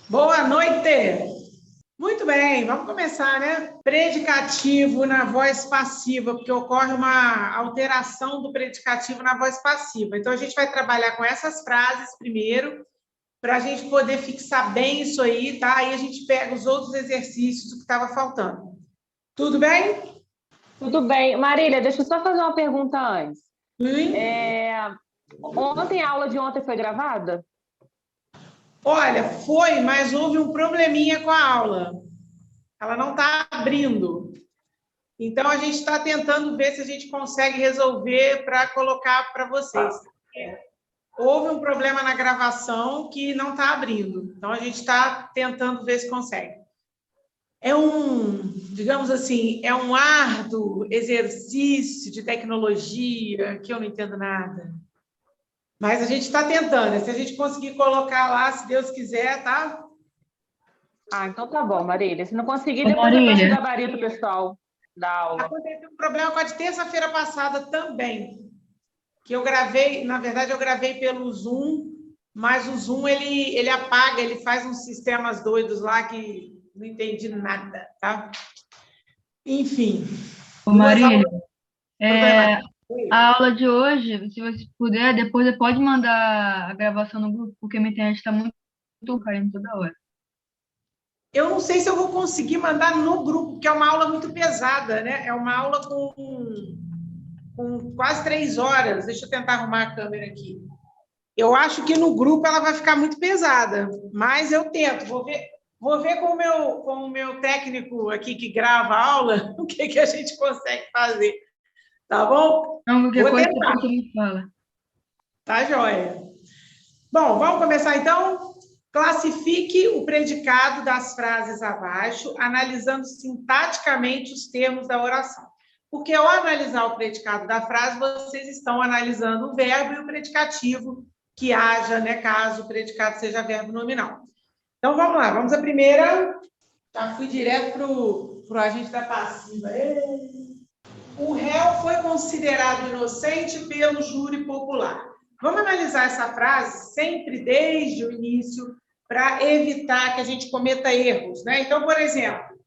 Boa noite! Muito bem, vamos começar, né? Predicativo na voz passiva, porque ocorre uma alteração do predicativo na voz passiva. Então, a gente vai trabalhar com essas frases primeiro, para a gente poder fixar bem isso aí, tá? Aí a gente pega os outros exercícios que estava faltando. Tudo bem? Tudo bem. Marília, deixa eu só fazer uma pergunta antes. Ontem, a aula de ontem foi gravada? Olha, foi, mas houve um probleminha com a aula. Ela não está abrindo. Então, a gente está tentando ver se a gente consegue resolver para colocar para vocês. Houve um problema na gravação que não está abrindo. Então, a gente está tentando ver se consegue. É digamos assim, é um árduo exercício de tecnologia que eu não entendo nada. Mas a gente está tentando. Se a gente conseguir colocar lá, se Deus quiser, tá? Então tá bom, Marília. Se não conseguir, depois eu peço o gabarito pessoal da aula. Aconteceu um problema com a de terça-feira passada também. Que eu gravei, na verdade, eu gravei pelo Zoom, mas o Zoom, ele apaga, ele faz uns sistemas doidos lá que não entendi nada, tá? Enfim. Marília, a aula de hoje, se você puder, depois você pode mandar a gravação no grupo, porque minha internet está muito caindo toda hora. Eu não sei se eu vou conseguir mandar no grupo, porque é uma aula muito pesada, né? É uma aula com quase 3 horas. Deixa eu tentar arrumar a câmera aqui. Eu acho que no grupo ela vai ficar muito pesada, mas eu tento. Vou ver com o meu técnico aqui que grava a aula o que a gente consegue fazer. Tá bom? Não, qualquer coisa você me fala. Tá, joia. Bom, vamos começar então? Classifique o predicado das frases abaixo, analisando sintaticamente os termos da oração. Porque ao analisar o predicado da frase, vocês estão analisando o verbo e o predicativo que haja, né, caso o predicado seja verbo nominal. Então, vamos lá. Vamos à primeira. Já fui direto para o agente da passiva. O réu foi considerado inocente pelo júri popular. Vamos analisar essa frase sempre desde o início para evitar que a gente cometa erros, né? Então, por exemplo,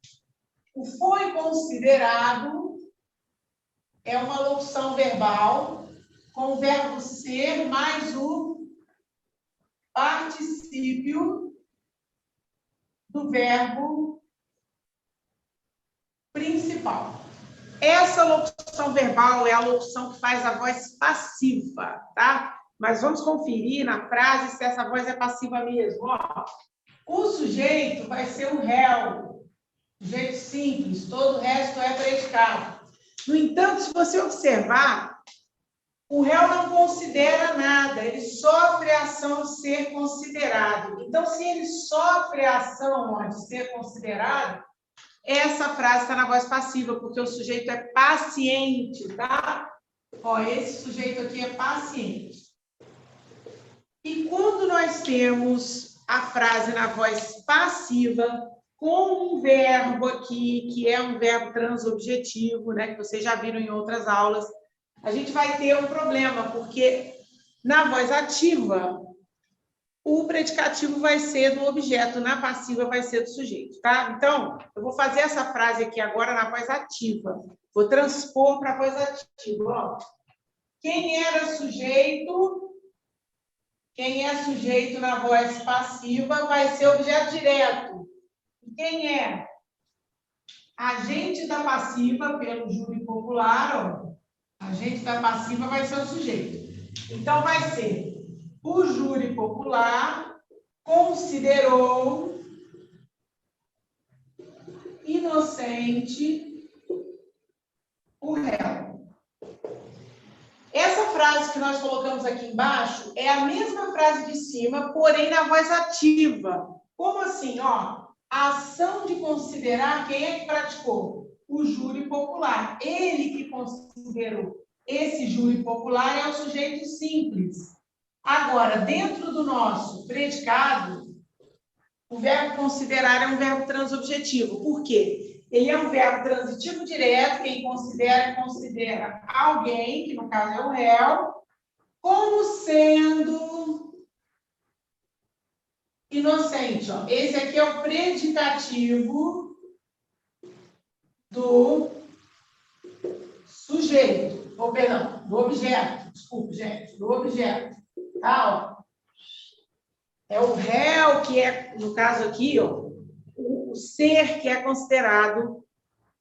o foi considerado é uma locução verbal com o verbo ser mais o particípio do verbo principal. Essa locução verbal é a locução que faz a voz passiva, tá? Mas vamos conferir na frase se essa voz é passiva mesmo. Ó, o sujeito vai ser o réu. Sujeito simples, todo o resto é predicado. No entanto, se você observar, o réu não considera nada, ele sofre a ação de ser considerado. Então, se ele sofre a ação de ser considerado, essa frase está na voz passiva, porque o sujeito é paciente, tá? Ó, esse sujeito aqui é paciente. E quando nós temos a frase na voz passiva, com um verbo aqui, que é um verbo transobjetivo, né, que vocês já viram em outras aulas, a gente vai ter um problema, porque na voz ativa, o predicativo vai ser do objeto, na passiva vai ser do sujeito, tá? Então, eu vou fazer essa frase aqui agora na voz ativa. Vou transpor para a voz ativa. Ó. Quem era sujeito? Quem é sujeito na voz passiva vai ser objeto direto. E quem é agente da passiva, pelo júri popular, ó, agente da passiva vai ser o sujeito. Então, vai ser o júri popular considerou inocente o réu. Essa frase que nós colocamos aqui embaixo é a mesma frase de cima, porém na voz ativa. Como assim? Ó, a ação de considerar, quem é que praticou? O júri popular. Ele que considerou. Esse júri popular é o sujeito simples. Agora, dentro do nosso predicado, o verbo considerar é um verbo transobjetivo. Por quê? Ele é um verbo transitivo direto, quem considera alguém, que no caso é o réu, como sendo inocente. Ó. Esse aqui é o predicativo do sujeito, ou perdão, do objeto. Desculpe, gente, do objeto. Tá? Ó. É o réu que é, no caso aqui, ó, o ser que é considerado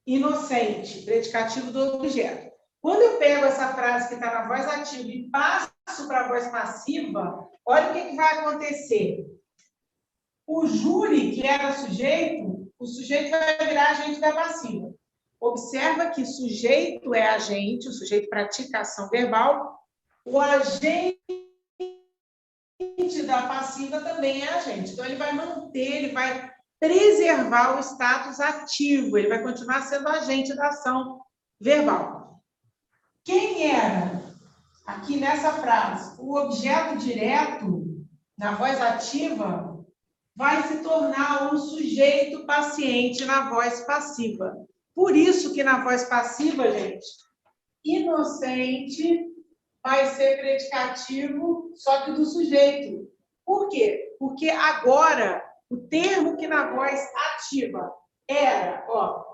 inocente, predicativo do objeto. Quando eu pego essa frase que está na voz ativa e passo para a voz passiva, olha o que vai acontecer. O júri, que era sujeito, o sujeito vai virar agente da passiva. Observa que sujeito é agente, o sujeito pratica a ação verbal, o agente da passiva também é agente. Então, ele vai manter, ele vai preservar o status ativo, ele vai continuar sendo agente da ação verbal. Quem era, aqui nessa frase, o objeto direto, na voz ativa, vai se tornar um sujeito paciente na voz passiva. Por isso que na voz passiva, gente, inocente vai ser predicativo, só que do sujeito. Por quê? Porque agora, o termo que na voz ativa era, ó,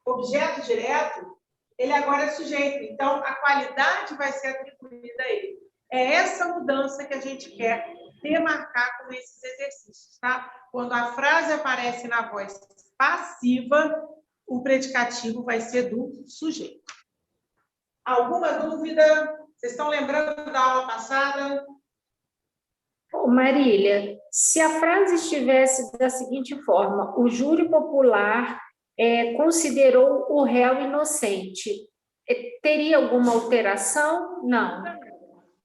objeto direto, ele agora é sujeito. Então, a qualidade vai ser atribuída a ele. É essa mudança que a gente quer demarcar com esses exercícios, tá? Quando a frase aparece na voz passiva, o predicativo vai ser do sujeito. Alguma dúvida? Vocês estão lembrando da aula passada? Ô, Marília, se a frase estivesse da seguinte forma: o júri popular considerou o réu inocente, teria alguma alteração? Não.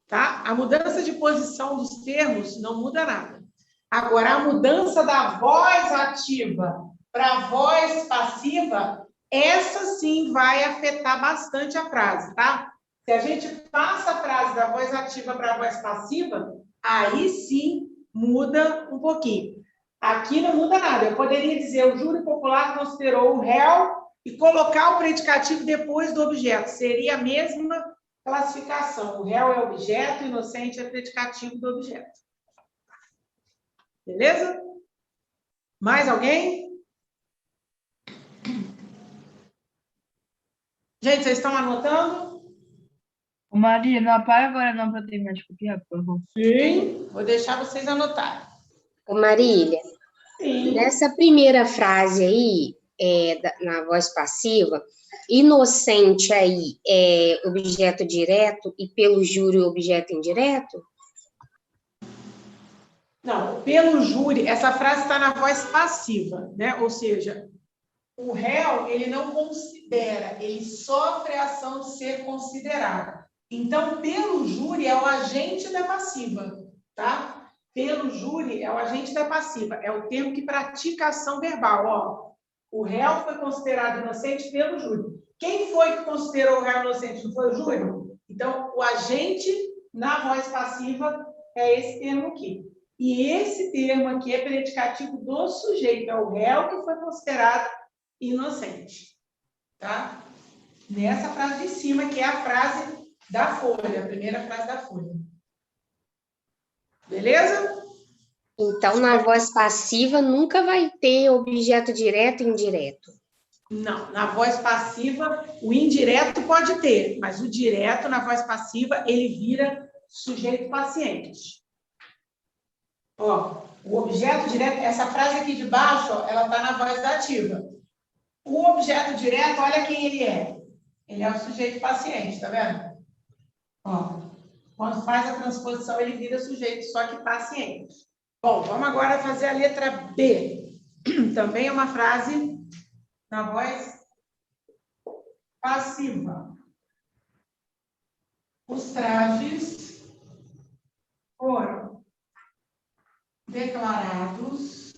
Tá? A mudança de posição dos termos não muda nada. Agora, a mudança da voz ativa para a voz passiva, essa sim vai afetar bastante a frase, tá? Se a gente passa a frase da voz ativa para a voz passiva, aí sim muda um pouquinho. Aqui não muda nada. Eu poderia dizer: o júri popular considerou o réu e colocar o predicativo depois do objeto. Seria a mesma classificação. O réu é objeto, o inocente é predicativo do objeto. Beleza? Mais alguém? Gente, vocês estão anotando? Maria, não apaga agora não para terminar de copiar, por favor. Sim. Vou deixar vocês anotarem. Ô, Marília, Sim. nessa primeira frase aí, na voz passiva, inocente aí é objeto direto e pelo júri objeto indireto? Não, pelo júri, essa frase está na voz passiva, né? Ou seja, o réu, ele não considera, ele sofre a ação de ser considerado. Então, pelo júri é o agente da passiva, tá? Pelo júri é o agente da passiva, é o termo que pratica a ação verbal, ó. O réu foi considerado inocente pelo júri. Quem foi que considerou o réu inocente? Não foi o júri? Então, o agente na voz passiva é esse termo aqui. E esse termo aqui é predicativo do sujeito, é o réu que foi considerado inocente. Tá? Nessa frase de cima, que é a frase da folha, a primeira frase da folha. Beleza? Então, na voz passiva, nunca vai ter objeto direto e indireto. Não, na voz passiva, o indireto pode ter, mas o direto, na voz passiva, ele vira sujeito paciente. Ó, o objeto direto, essa frase aqui de baixo, ó, ela está na voz ativa. O objeto direto, olha quem ele é. Ele é o sujeito paciente, tá vendo? Ó, quando faz a transposição, ele vira sujeito, só que paciente. Bom, vamos agora fazer a letra B. Também é uma frase na voz passiva. Os trajes foram declarados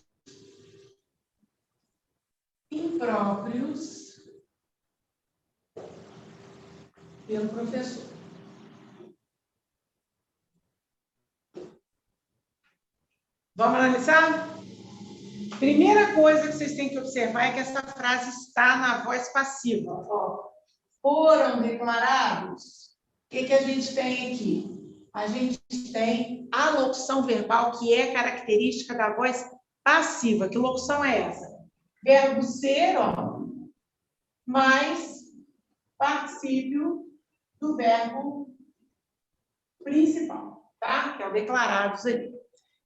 impróprios pelo professor. Vamos analisar? Primeira coisa que vocês têm que observar é que essa frase está na voz passiva. Ó, foram declarados. O que a gente tem aqui? a gente tem a locução verbal, que é característica da voz passiva. Que locução é essa? Verbo ser, ó, mais particípio do verbo principal, tá? Que é o declarados ali.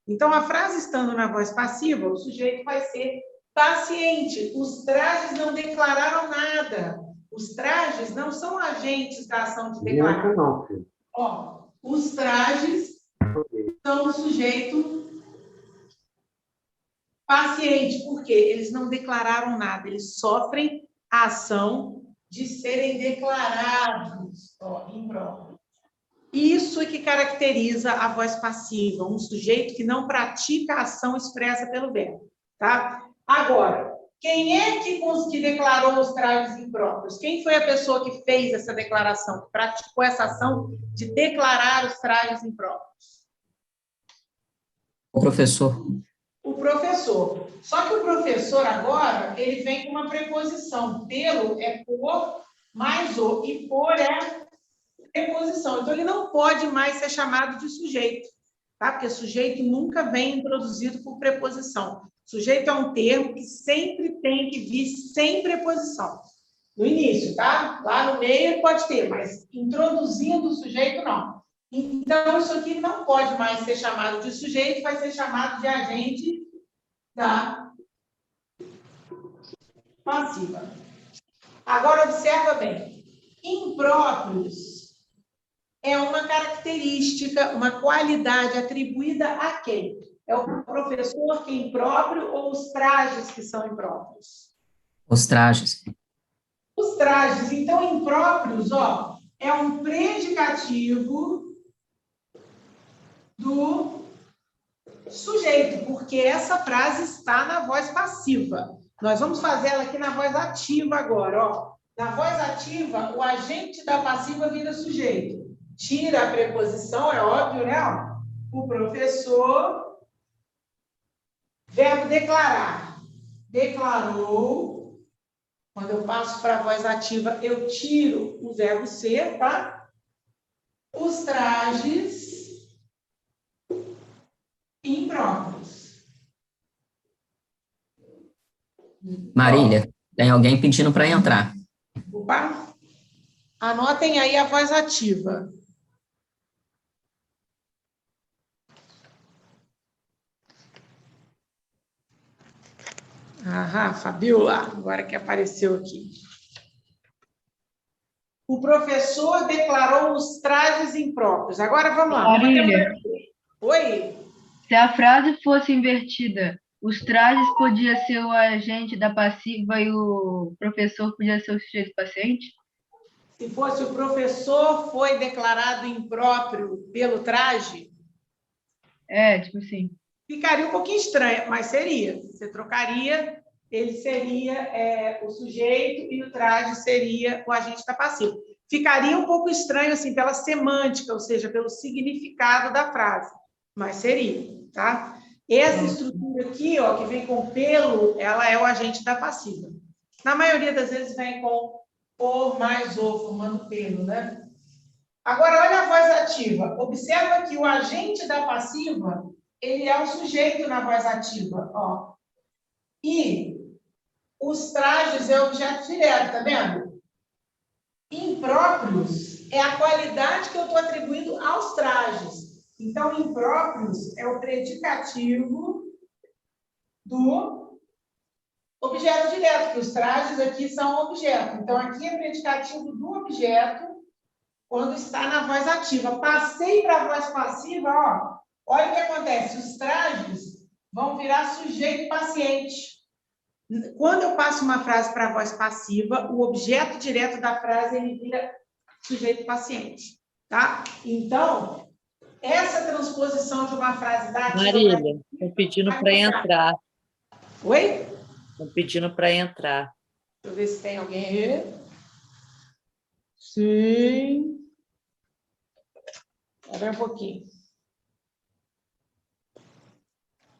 Então, a frase estando na voz passiva, o sujeito vai ser paciente. Os trajes não declararam nada. Os trajes não são agentes da ação de declarar. Ó, os trajes são o sujeito paciente, porque eles não declararam nada, eles sofrem a ação de serem declarados, ó, impróprios. Isso é que caracteriza a voz passiva, um sujeito que não pratica a ação expressa pelo verbo, tá? Agora, quem é que declarou os trajes impróprios? Quem foi a pessoa que fez essa declaração, que praticou essa ação de declarar os trajes impróprios? O professor. O professor. Só que o professor agora, ele vem com uma preposição. Pelo é por, mais o, e por é preposição. Então, ele não pode mais ser chamado de sujeito, tá? Porque sujeito nunca vem introduzido por preposição. Sujeito é um termo que sempre tem que vir sem preposição. No início, tá? Lá no meio ele pode ter, mas introduzindo o sujeito, não. Então, isso aqui não pode mais ser chamado de sujeito, vai ser chamado de agente da passiva. Agora, observa bem. Impróprios é uma característica, uma qualidade atribuída a quem? É o professor que é impróprio ou os trajes que são impróprios? Os trajes. Os trajes. Então, impróprios, ó, é um predicativo do sujeito, porque essa frase está na voz passiva. Nós vamos fazer ela aqui na voz ativa agora, ó. Na voz ativa, o agente da passiva vira sujeito. Tira a preposição, é óbvio, né? O professor, verbo declarar. Declarou. Quando eu passo para a voz ativa, eu tiro o verbo ser, tá? Os trajes impróprios. Marília, tem alguém pedindo para entrar. Opa! Anotem aí a voz ativa. Aham, Fabiola, agora que apareceu aqui. O professor declarou os trajes impróprios. Agora vamos lá. Marília, Oi? se a frase fosse invertida, os trajes podia ser o agente da passiva e o professor podia ser o sujeito paciente? Se fosse o professor foi declarado impróprio pelo traje? É, tipo assim. Ficaria um pouquinho estranho, mas seria. Você trocaria, ele seria o sujeito e o traje seria o agente da passiva. Ficaria um pouco estranho, assim, pela semântica, ou seja, pelo significado da frase, mas seria, tá? Essa estrutura aqui, ó, que vem com pelo, ela é o agente da passiva. Na maioria das vezes vem com por mais o, formando pelo, né? Agora, olha a voz ativa. Observa que o agente da passiva, ele é o sujeito na voz ativa, ó. E os trajes é o objeto direto, tá vendo? Impróprios é a qualidade que eu estou atribuindo aos trajes. Então, impróprios é o predicativo do objeto direto, que os trajes aqui são objeto. Então, aqui é predicativo do objeto quando está na voz ativa. Passei para a voz passiva, ó. Olha o que acontece. Os trajes vão virar sujeito paciente. Quando eu passo uma frase para a voz passiva, o objeto direto da frase ele vira sujeito paciente, tá? Então, essa transposição de uma frase da ativa... Marília, estão pedindo para entrar. Oi? Estão pedindo para entrar. Deixa eu ver se tem alguém aí. Sim. Espera um pouquinho.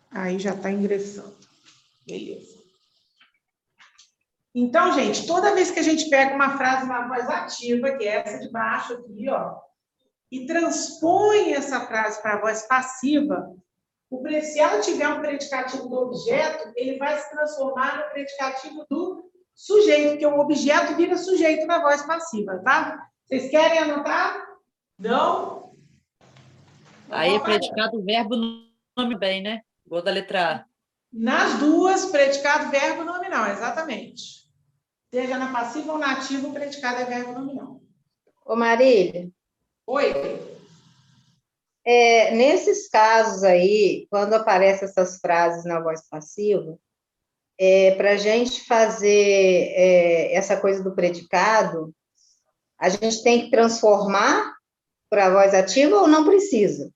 Aí já está ingressando. Beleza. Então, gente, toda vez que a gente pega uma frase na voz ativa, que é essa de baixo aqui, ó, e transpõe essa frase para a voz passiva, se ela tiver um predicativo do objeto, ele vai se transformar no predicativo do sujeito, porque o objeto vira sujeito na voz passiva, tá? Vocês querem anotar? Não? Aí é predicado verbo nome bem, né? Igual da letra A. Nas duas, predicado verbo nominal, exatamente. Seja na passiva ou na ativa, o predicado é verbo nominal. Ô, Marília. Oi. Nesses casos aí, quando aparecem essas frases na voz passiva, para a gente fazer essa coisa do predicado, a gente tem que transformar para a voz ativa ou não precisa?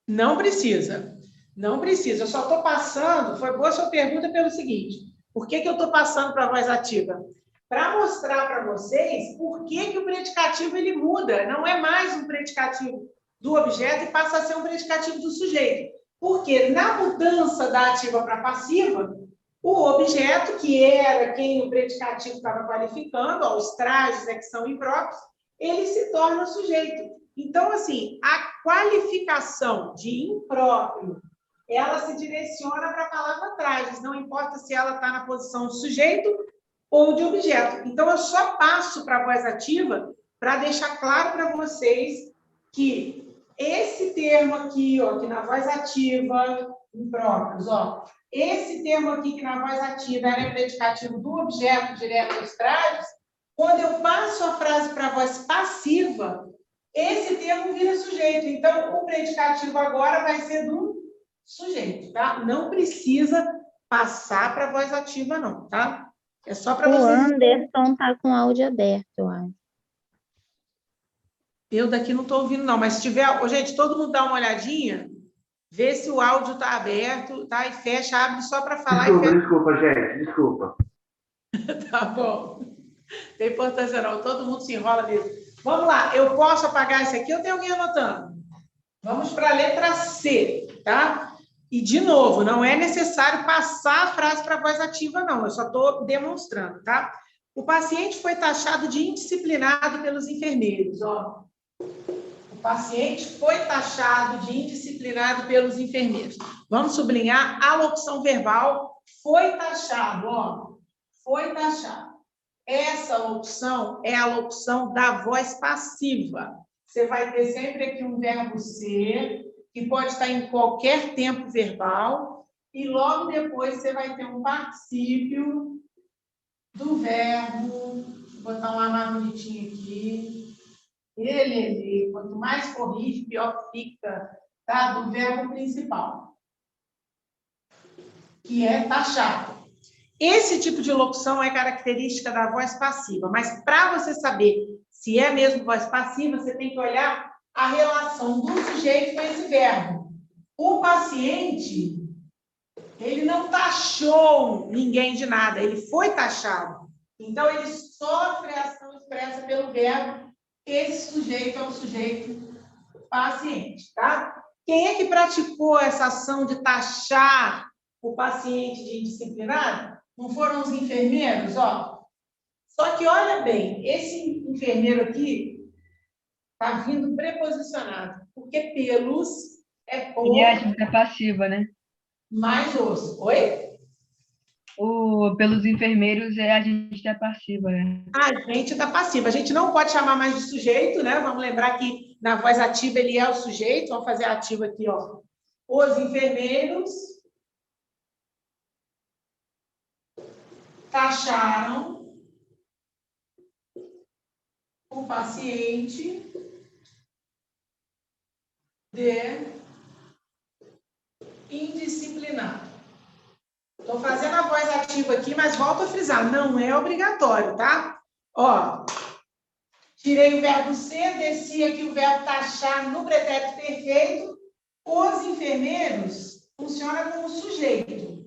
Não precisa. Não precisa. Eu só estou passando, foi boa sua pergunta pelo seguinte, por que eu estou passando para a voz ativa? Para mostrar para vocês por que o predicativo ele muda, não é mais um predicativo do objeto e passa a ser um predicativo do sujeito. Porque na mudança da ativa para a passiva, o objeto, que era quem o predicativo estava qualificando, os trajes que são impróprios, ele se torna sujeito. Então, assim, a qualificação de impróprio, ela se direciona para a palavra trajes, não importa se ela está na posição de sujeito ou de objeto. Então, eu só passo para a voz ativa para deixar claro para vocês que esse termo aqui, ó, que na voz ativa, impróprios, ó, esse termo aqui que na voz ativa era predicativo do objeto direto aos trajes, quando eu passo a frase para a voz passiva, esse termo vira sujeito. Então, o predicativo agora vai ser do sujeito, tá? Não precisa passar para a voz ativa, não, tá? É só para vocês... O Anderson tá com o áudio aberto, eu acho. Eu daqui não estou ouvindo, não, mas se tiver... Ô, gente, todo mundo dá uma olhadinha, vê se o áudio está aberto, tá? E fecha, abre só para falar e fecha. Desculpa, gente, desculpa. Tá bom. Não tem importância, não. Todo mundo se enrola mesmo. Vamos lá, eu posso apagar isso aqui ou tem alguém anotando? Vamos para a letra C, tá? E, de novo, não é necessário passar a frase para a voz ativa, não. Eu só estou demonstrando, tá? O paciente foi taxado de indisciplinado pelos enfermeiros, ó. O paciente foi taxado de indisciplinado pelos enfermeiros. Vamos sublinhar a locução verbal foi taxado, ó. Foi taxado. Essa locução é a locução da voz passiva. Você vai ter sempre aqui um verbo ser, que pode estar em qualquer tempo verbal, e logo depois você vai ter um particípio do verbo. Vou botar um A mais bonitinho aqui. Ele, quanto mais corrige, pior fica, tá? Do verbo principal, que é taxado. Esse tipo de locução é característica da voz passiva, mas para você saber se é mesmo voz passiva, você tem que olhar a relação do sujeito com esse verbo. O paciente, ele não taxou ninguém de nada, ele foi taxado. Então, ele sofre a ação expressa pelo verbo. Esse sujeito é o sujeito paciente, tá? Quem é que praticou essa ação de taxar o paciente de indisciplinado? Não foram os enfermeiros, ó? Só que, olha bem, esse enfermeiro aqui está vindo preposicionado, porque pelos é por... E a dívida passiva, né? Mais os. Oi? Pelos enfermeiros é a gente da passiva, né? A gente da passiva. A gente não pode chamar mais de sujeito, né? Vamos lembrar que na voz ativa ele é o sujeito. Vamos fazer a ativa aqui, ó. Os enfermeiros taxaram o paciente de indisciplinado. Estou fazendo a voz ativa aqui, mas volto a frisar, não é obrigatório, tá? Ó, tirei o verbo ser, desci aqui o verbo taxar no pretérito perfeito. Os enfermeiros funcionam como sujeito.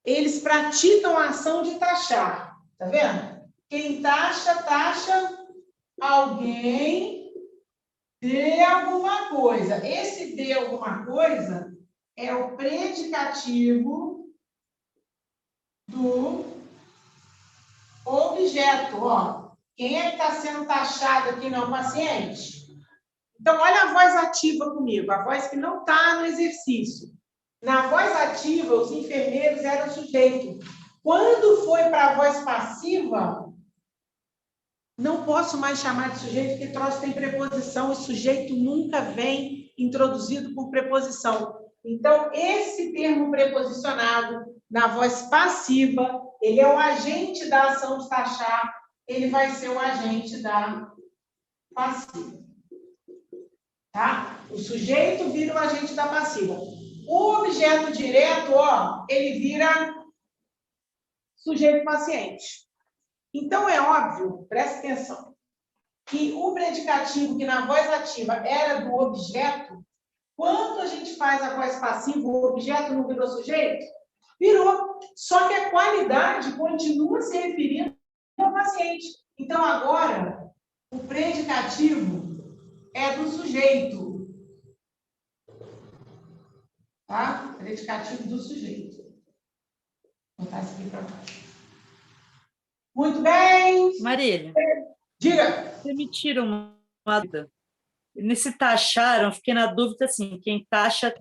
Eles praticam a ação de taxar, tá vendo? Quem taxa, taxa alguém de alguma coisa. Esse de alguma coisa é o predicativo do objeto, ó. Quem é que está sendo taxado aqui? Não, o paciente. Então, olha a voz ativa comigo, a voz que não está no exercício. Na voz ativa, os enfermeiros eram sujeito. Quando foi para a voz passiva, não posso mais chamar de sujeito, porque troço tem preposição, e sujeito nunca vem introduzido por preposição. Então, esse termo preposicionado, na voz passiva, ele é o agente da ação de taxar, ele vai ser o agente da passiva. Tá? O sujeito vira o agente da passiva. O objeto direto, ó, ele vira sujeito paciente. Então, é óbvio, presta atenção, que o predicativo que na voz ativa era do objeto, quando a gente faz a voz passiva, o objeto não virou sujeito? Virou. Só que a qualidade continua se referindo ao paciente. Então, agora, o predicativo é do sujeito. Tá? Predicativo do sujeito. Vou botar isso aqui para baixo. Muito bem. Marília. Diga. Você me tira uma dúvida. Nesse taxaram, fiquei na dúvida assim, quem taxa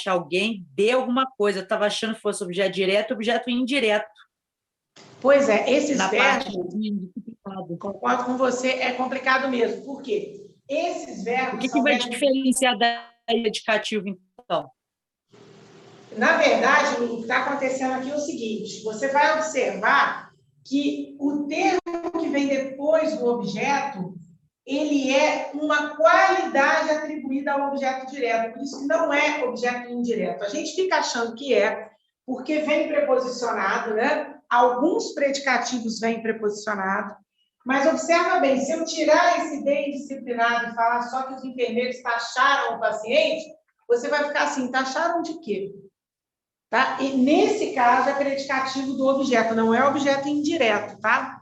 alguém de alguma coisa. Eu estava achando que fosse objeto direto, objeto indireto. Pois é, esses na verbos, parte concordo com você, é complicado mesmo. Por quê? Esses verbos... O que vai diferenciar da predicativo, então? Na verdade, o que está acontecendo aqui é o seguinte, você vai observar que o termo que vem depois do objeto, ele é uma qualidade atribuída ao objeto direto, por isso que não é objeto indireto. A gente fica achando que é, porque vem preposicionado, né? Alguns predicativos vêm preposicionado, mas observa bem, se eu tirar esse de indisciplinado e falar só que os enfermeiros taxaram o paciente, você vai ficar assim, taxaram de quê? Tá? E nesse caso é predicativo do objeto, não é objeto indireto, tá?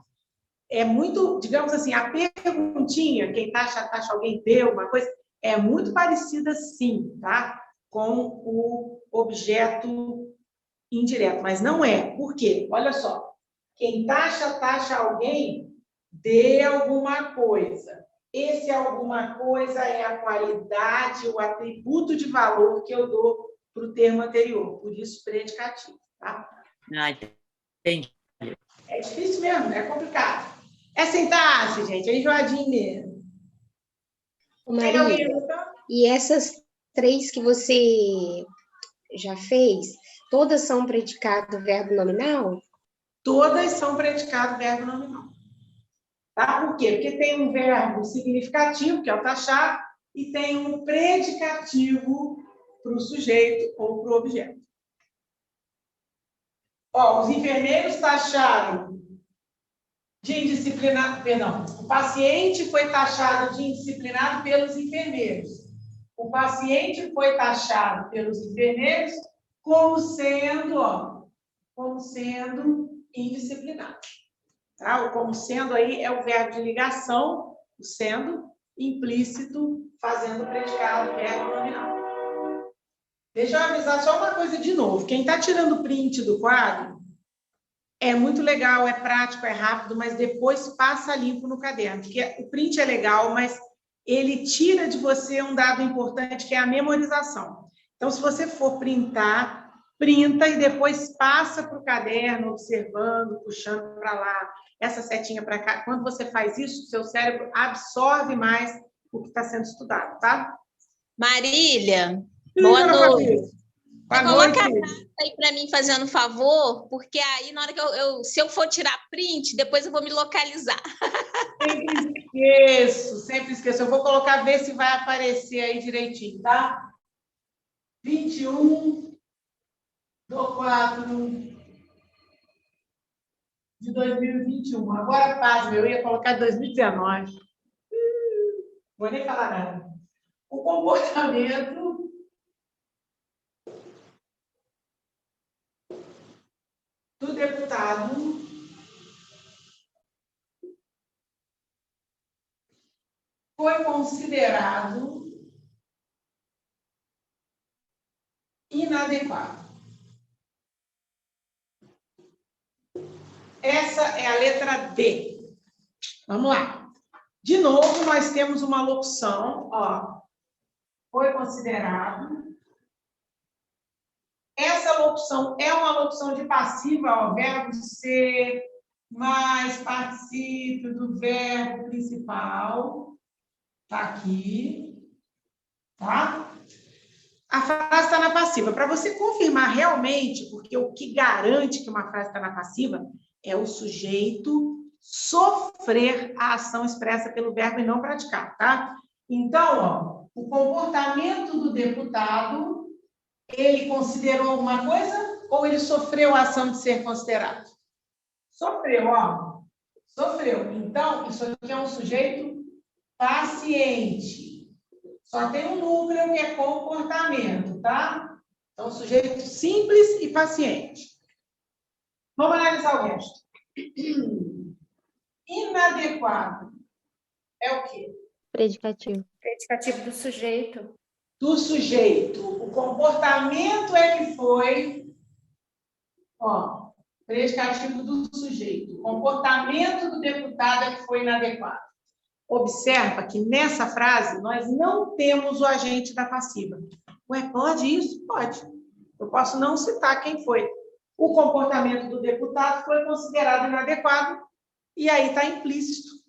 É muito, digamos assim, a perguntinha, quem taxa alguém deu uma coisa, é muito parecida, sim, tá? Com o objeto indireto, mas não é. Por quê? Olha só, quem taxa alguém de alguma coisa. Esse alguma coisa é a qualidade, o atributo de valor que eu dou para o termo anterior, por isso predicativo, tá? Ah, entendi. É difícil mesmo, é complicado. É sintaxe, gente, é enjoadinho mesmo. Maria, e essas 3 que você já fez, todas são predicado verbo nominal? Todas são predicado verbo nominal. Tá? Por quê? Porque tem um verbo significativo, que é o taxar, e tem um predicativo para o sujeito ou para o objeto. Ó, os enfermeiros taxaram de indisciplinado, perdão, o paciente foi taxado de indisciplinado pelos enfermeiros. O paciente foi taxado pelos enfermeiros como sendo, ó, como sendo indisciplinado. Tá? O como sendo aí é o verbo de ligação, o sendo, implícito, fazendo predicado, verbo nominal. Deixa eu avisar só uma coisa de novo. Quem está tirando print do quadro, é muito legal, é prático, é rápido, mas depois passa limpo no caderno. Porque o print é legal, mas ele tira de você um dado importante, que é a memorização. Então, se você for printar, printa e depois passa para o caderno, observando, puxando para lá, essa setinha para cá. Quando você faz isso, o seu cérebro absorve mais o que está sendo estudado, tá? Marília, boa noite. Boa noite. Coloca a data aí para mim, fazendo um favor, porque aí, na hora que se eu for tirar print, depois eu vou me localizar. Sempre esqueço. Eu vou colocar, ver se vai aparecer aí direitinho, tá? 21/4 de 2021. Agora pasme, eu ia colocar 2019. Vou nem falar nada. O comportamento do deputado foi considerado inadequado. Essa é a letra D. Vamos lá. De novo, nós temos uma locução, ó. foi considerado. Essa locução é uma locução de passiva, ó, verbo ser mais particípio do verbo principal. Está aqui. Tá? A frase está na passiva. Para você confirmar realmente, porque o que garante que uma frase está na passiva é o sujeito sofrer a ação expressa pelo verbo e não praticar, tá? Então, ó, o comportamento do deputado, ele considerou alguma coisa ou ele sofreu a ação de ser considerado? Sofreu, ó. Sofreu. Então, isso aqui é um sujeito paciente. Só tem um núcleo que é comportamento, tá? Então, sujeito simples e paciente. Vamos analisar o resto. Inadequado é o quê? Predicativo. Predicativo do sujeito. Do sujeito. O comportamento é que foi, ó, predicativo do sujeito. O comportamento do deputado é que foi inadequado. Observa que nessa frase nós não temos o agente da passiva. Ué, pode isso? Pode. Eu posso não citar quem foi. O comportamento do deputado foi considerado inadequado e aí está implícito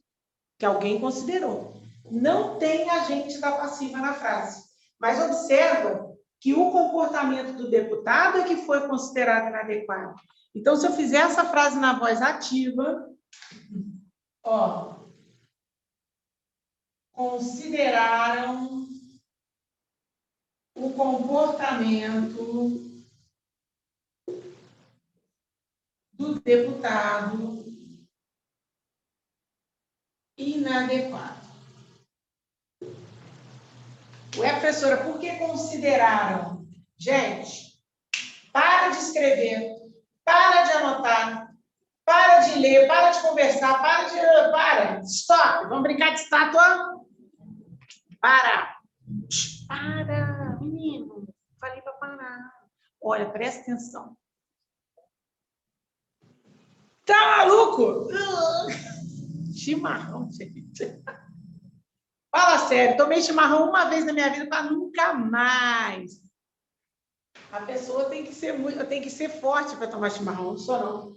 que alguém considerou. Não tem agente da passiva na frase. Mas observa que o comportamento do deputado é que foi considerado inadequado. Então, se eu fizer essa frase na voz ativa, ó, consideraram o comportamento do deputado inadequado. Ué, professora, por que consideraram? Gente, para de escrever, para de anotar, para de ler, para de conversar, para, stop, vamos brincar de estátua? Para, menino, falei para parar. Olha, presta atenção. Tá maluco? Chimarrão, gente. Fala sério, tomei chimarrão uma vez na minha vida para nunca mais. A pessoa tem que ser forte para tomar chimarrão, não sou não.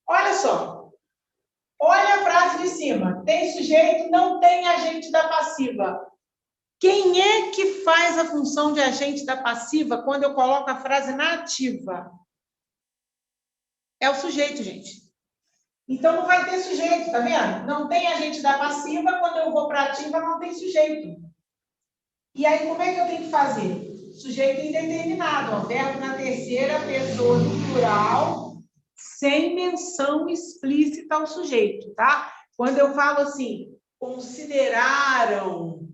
Olha só. Olha a frase de cima. Tem sujeito, não tem agente da passiva. Quem é que faz a função de agente da passiva quando eu coloco a frase na ativa? É o sujeito, gente. Então, não vai ter sujeito, tá vendo? Não tem agente da passiva, quando eu vou para ativa, não tem sujeito. E aí, como é que eu tenho que fazer? Sujeito indeterminado, ó, verbo na terceira pessoa do plural, sem menção explícita ao sujeito, tá? Quando eu falo assim, consideraram,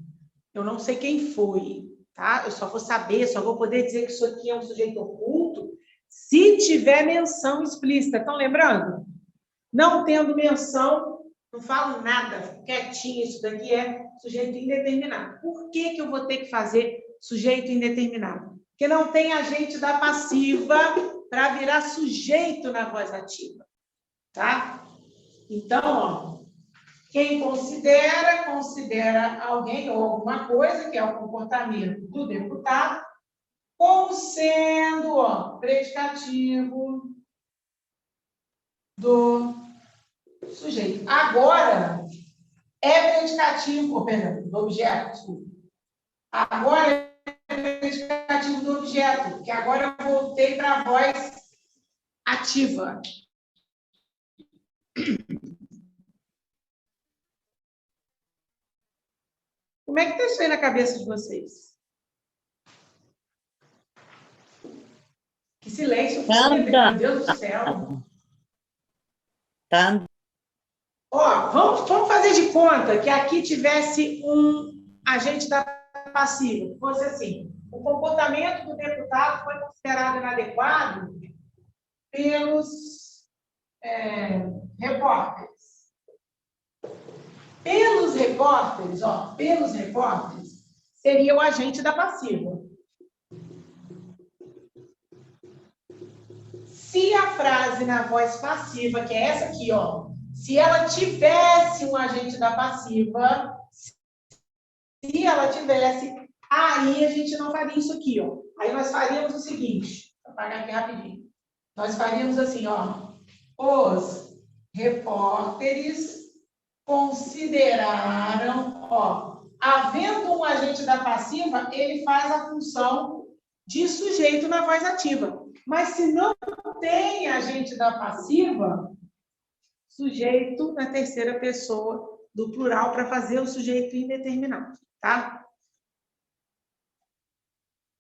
eu não sei quem foi, tá? Eu só vou saber, só vou poder dizer que isso aqui é um sujeito oculto se tiver menção explícita. Estão lembrando? Não tendo menção, não falo nada, quietinho, isso daqui é sujeito indeterminado. Por que que eu vou ter que fazer sujeito indeterminado? Porque não tem agente da passiva para virar sujeito na voz ativa, tá? Então, ó, quem considera alguém ou alguma coisa, que é o comportamento do deputado, como sendo, ó, predicativo do sujeito. Agora, é predicativo, perdão, do objeto, desculpa. Agora é predicativo do objeto, porque agora eu voltei para a voz ativa. Como é que está isso aí na cabeça de vocês? Que silêncio, meu Deus do céu. Tá. Ó, vamos fazer de conta que aqui tivesse um agente da passiva. Fosse assim, o comportamento do deputado foi considerado inadequado pelos repórteres. Pelos repórteres, seria o agente da passiva. Se a frase na voz passiva, que é essa aqui, ó, se ela tivesse um agente da passiva, se ela tivesse Aí a gente não faria isso aqui, ó. Aí nós faríamos o seguinte, vou apagar aqui rapidinho. Nós faríamos assim, ó. Os repórteres consideraram, ó, havendo um agente da passiva, ele faz a função de sujeito na voz ativa. Mas se não tem agente da passiva, sujeito na terceira pessoa do plural para fazer o sujeito indeterminado, tá?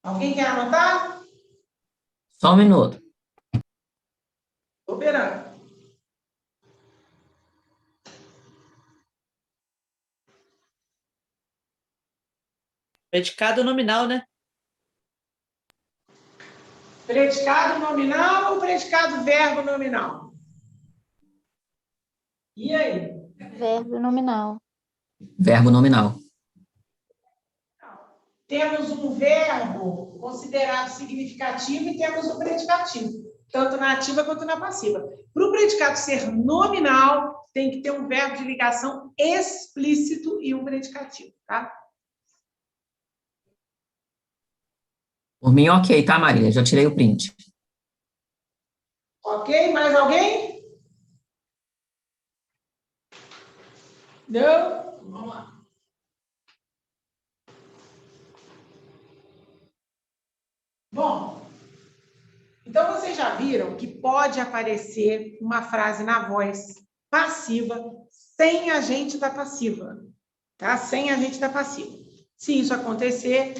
Alguém quer anotar? Só um minuto. Tô esperando. Predicado nominal, né? Predicado nominal ou predicado verbo nominal? E aí? Verbo nominal. Verbo nominal. Temos um verbo considerado significativo e temos um predicativo, tanto na ativa quanto na passiva. Para o predicado ser nominal, tem que ter um verbo de ligação explícito e um predicativo, tá? Por mim, ok, tá, Marília? Já tirei o print. Ok? Mais alguém? Não? Vamos lá. Bom, então vocês já viram que pode aparecer uma frase na voz passiva sem agente da passiva, tá? Sem agente da passiva. Se isso acontecer,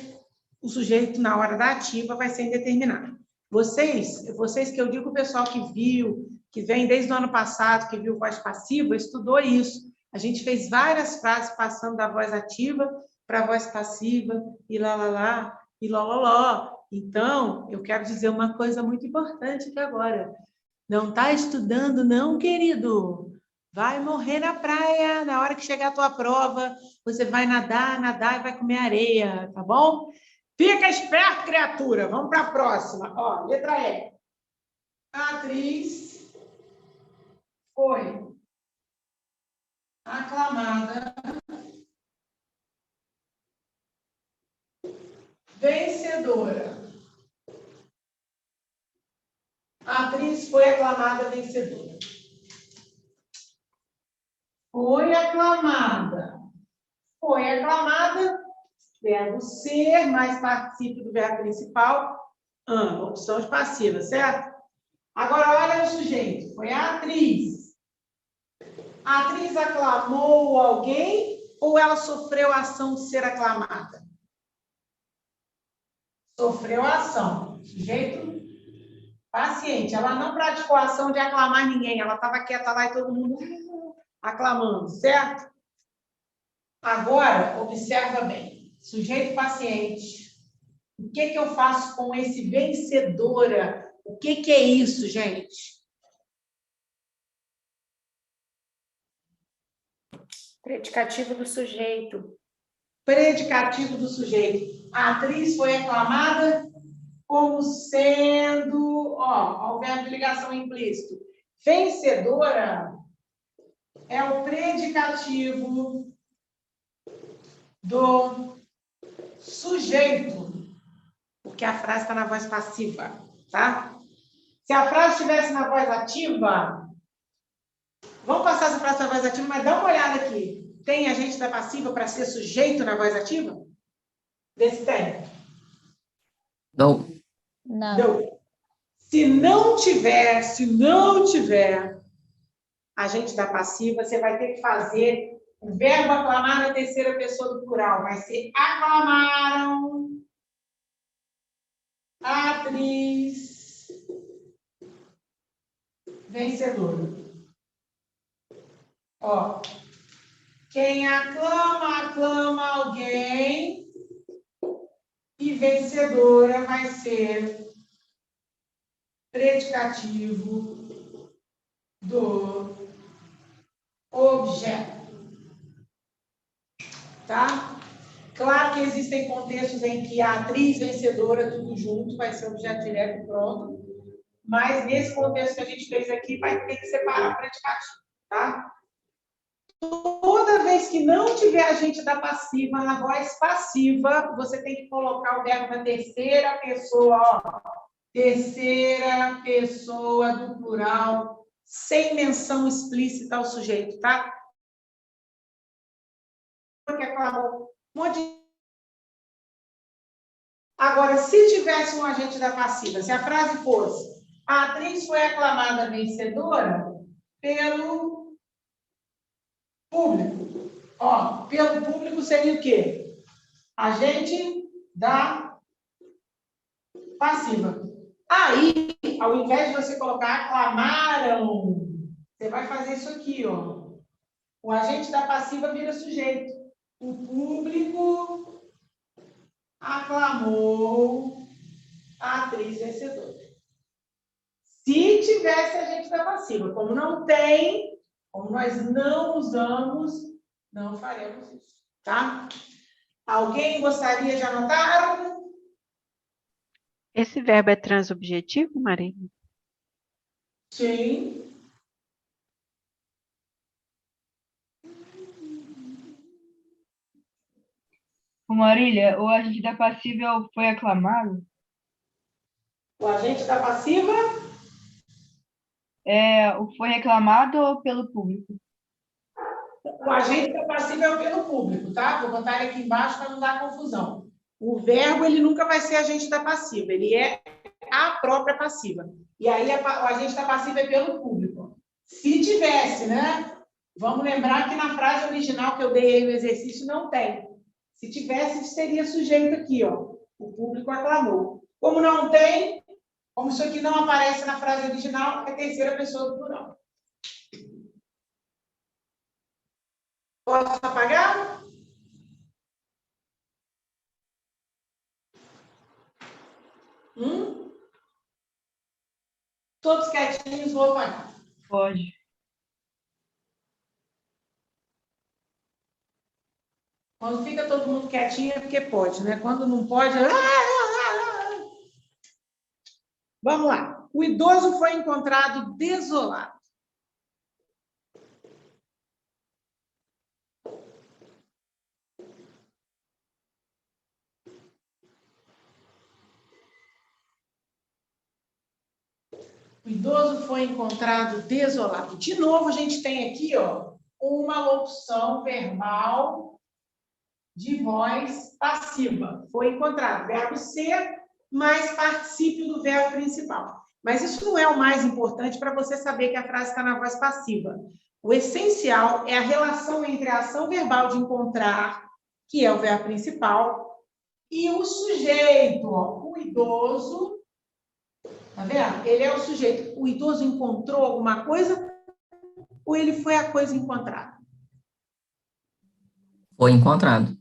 o sujeito na hora da ativa vai ser indeterminado. Vocês que eu digo o pessoal que viu, que vem desde o ano passado, que viu voz passiva, estudou isso. A gente fez várias frases passando da voz ativa para a voz passiva, e lá, e lololó. Então, eu quero dizer uma coisa muito importante aqui agora. Não está estudando, não, querido. Vai morrer na praia. Na hora que chegar a tua prova, você vai nadar e vai comer areia, tá bom? Fica esperto, criatura. Vamos para a próxima. Ó, letra E. A atriz foi aclamada vencedora. A atriz foi aclamada vencedora. Foi aclamada. Foi aclamada, verbo ser, mais participio do verbo principal, opção de passiva, certo? Agora, olha o sujeito. Foi a atriz. A atriz aclamou alguém ou ela sofreu a ação de ser aclamada? Sofreu a ação. Sujeito paciente. Ela não praticou a ação de aclamar ninguém. Ela estava quieta lá e todo mundo aclamando, certo? Agora, observa bem. Sujeito paciente. O que eu faço com esse vencedora? O que é isso, gente? Predicativo do sujeito. Predicativo do sujeito. A atriz foi aclamada como sendo, ó, o verbo de ligação implícito. Vencedora é o predicativo do sujeito, porque a frase está na voz passiva, tá? Se a frase estivesse na voz ativa, vamos passar essa frase na voz ativa, mas dá uma olhada aqui. Tem agente da passiva para ser sujeito na voz ativa? Vê se tem. Não. Não. Se não tiver agente da passiva, você vai ter que fazer o verbo aclamar na terceira pessoa do plural. Vai ser aclamaram a atriz vencedora. Ó, quem aclama alguém e vencedora vai ser predicativo do objeto. Tá? Claro que existem contextos em que a atriz vencedora, tudo junto, vai ser objeto direto e pronto. Mas nesse contexto que a gente fez aqui, vai ter que separar o predicativo, tá? Toda vez que não tiver agente da passiva, na voz passiva, você tem que colocar o verbo na terceira pessoa, ó. Terceira pessoa do plural, sem menção explícita ao sujeito, tá? Porque aclamou um monte de... Agora, se tivesse um agente da passiva, se a frase fosse: a atriz foi aclamada vencedora pelo público. Ó, pelo público seria o quê? Agente da passiva. Aí, ao invés de você colocar aclamaram, você vai fazer isso aqui, ó. O agente da passiva vira sujeito. O público aclamou a atriz vencedora. Se tivesse agente da passiva, como não tem, como nós não usamos, não faremos isso, tá? Alguém gostaria de anotar? Esse verbo é transobjetivo, Marília? Sim. Marília, o agente da passiva foi aclamado? O agente da passiva? Foi reclamado ou pelo público? O agente da passiva é o pelo público, tá? Vou botar ele aqui embaixo para não dar confusão. O verbo, ele nunca vai ser agente da passiva, ele é a própria passiva. E aí, o agente da passiva é pelo público. Se tivesse, né? Vamos lembrar que na frase original que eu dei aí no exercício não tem. Se tivesse, seria sujeito aqui, ó. O público aclamou. Como não tem, como isso aqui não aparece na frase original, é terceira pessoa do plural. Posso apagar? Todos quietinhos, vou apagar. Pode. Quando fica todo mundo quietinho é porque pode, né? Quando não pode... Vamos lá. O idoso foi encontrado desolado. O idoso foi encontrado desolado. De novo, a gente tem aqui, ó, uma locução verbal de voz passiva. Foi encontrado. Verbo ser mais particípio do verbo principal. Mas isso não é o mais importante para você saber que a frase está na voz passiva. O essencial é a relação entre a ação verbal de encontrar, que é o verbo principal, e o sujeito, ó, o idoso. Tá vendo? Ele é o sujeito. O idoso encontrou alguma coisa ou ele foi a coisa encontrada? Foi encontrado.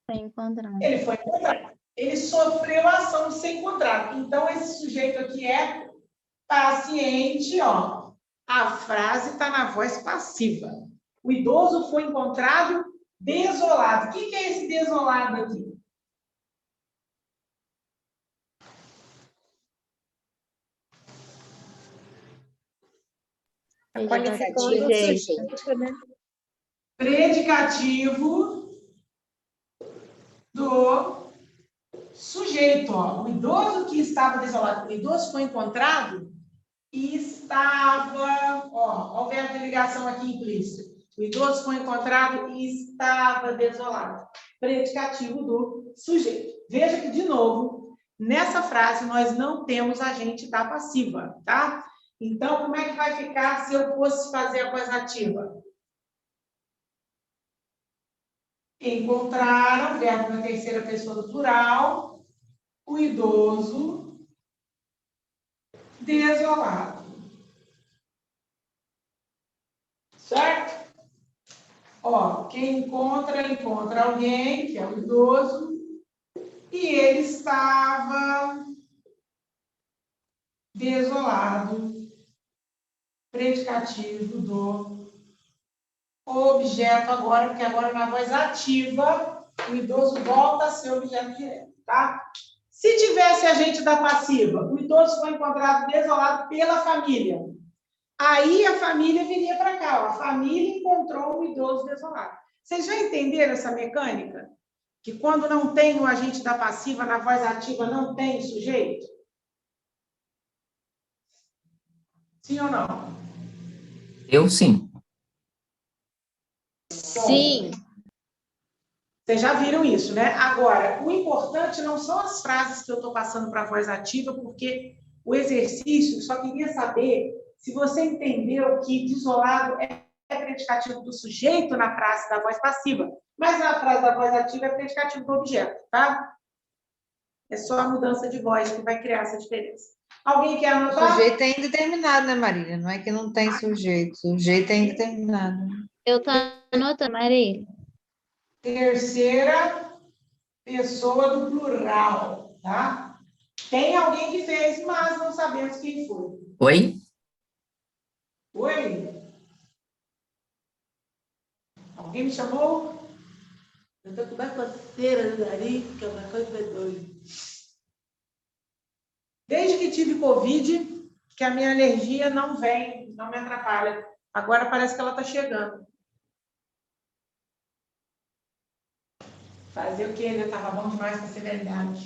Foi encontrado. Ele foi encontrado. Ele sofreu a ação de ser encontrado. Então, esse sujeito aqui é paciente, ó. A frase está na voz passiva. O idoso foi encontrado desolado. O que é esse desolado aqui? Qualificando o sujeito, né? Predicativo do sujeito, ó. O idoso que estava desolado, o idoso foi encontrado e estava, ó o verbo de ligação aqui implícito. O idoso foi encontrado e estava desolado. Predicativo do sujeito. Veja que, de novo, nessa frase nós não temos agente da passiva, tá? Então, como é que vai ficar se eu fosse fazer a voz ativa? Encontraram, verbo na terceira pessoa do plural, o idoso desolado. Certo? Ó, quem encontra alguém, que é o idoso, e ele estava desolado. Predicativo do objeto agora, porque agora na voz ativa, o idoso volta a ser objeto direto, tá? Se tivesse agente da passiva, o idoso foi encontrado desolado pela família. Aí a família viria para cá, ó, a família encontrou um idoso desolado. Vocês já entenderam essa mecânica? Que quando não tem o agente da passiva, na voz ativa não tem sujeito? Sim ou não? Eu sim. Sim. Vocês já viram isso, né? Agora, o importante não são as frases que eu estou passando para a voz ativa, porque o exercício só queria saber se você entendeu que desolado é predicativo do sujeito na frase da voz passiva, mas na frase da voz ativa é predicativo do objeto, tá? É só a mudança de voz que vai criar essa diferença. Alguém quer anotar? Sujeito é indeterminado, né, Marília? Não é que não tem sujeito. Sujeito é indeterminado. Eu tô anotando, Marília. Terceira pessoa do plural, tá? Tem alguém que fez, mas não sabemos quem foi. Oi? Oi? Alguém me chamou? Eu tô com uma coceira no nariz, que é uma coisa doida. Desde que tive Covid, que a minha alergia não vem, não me atrapalha. Agora parece que ela está chegando. Fazer o quê, né? Tava bom demais para ser verdade.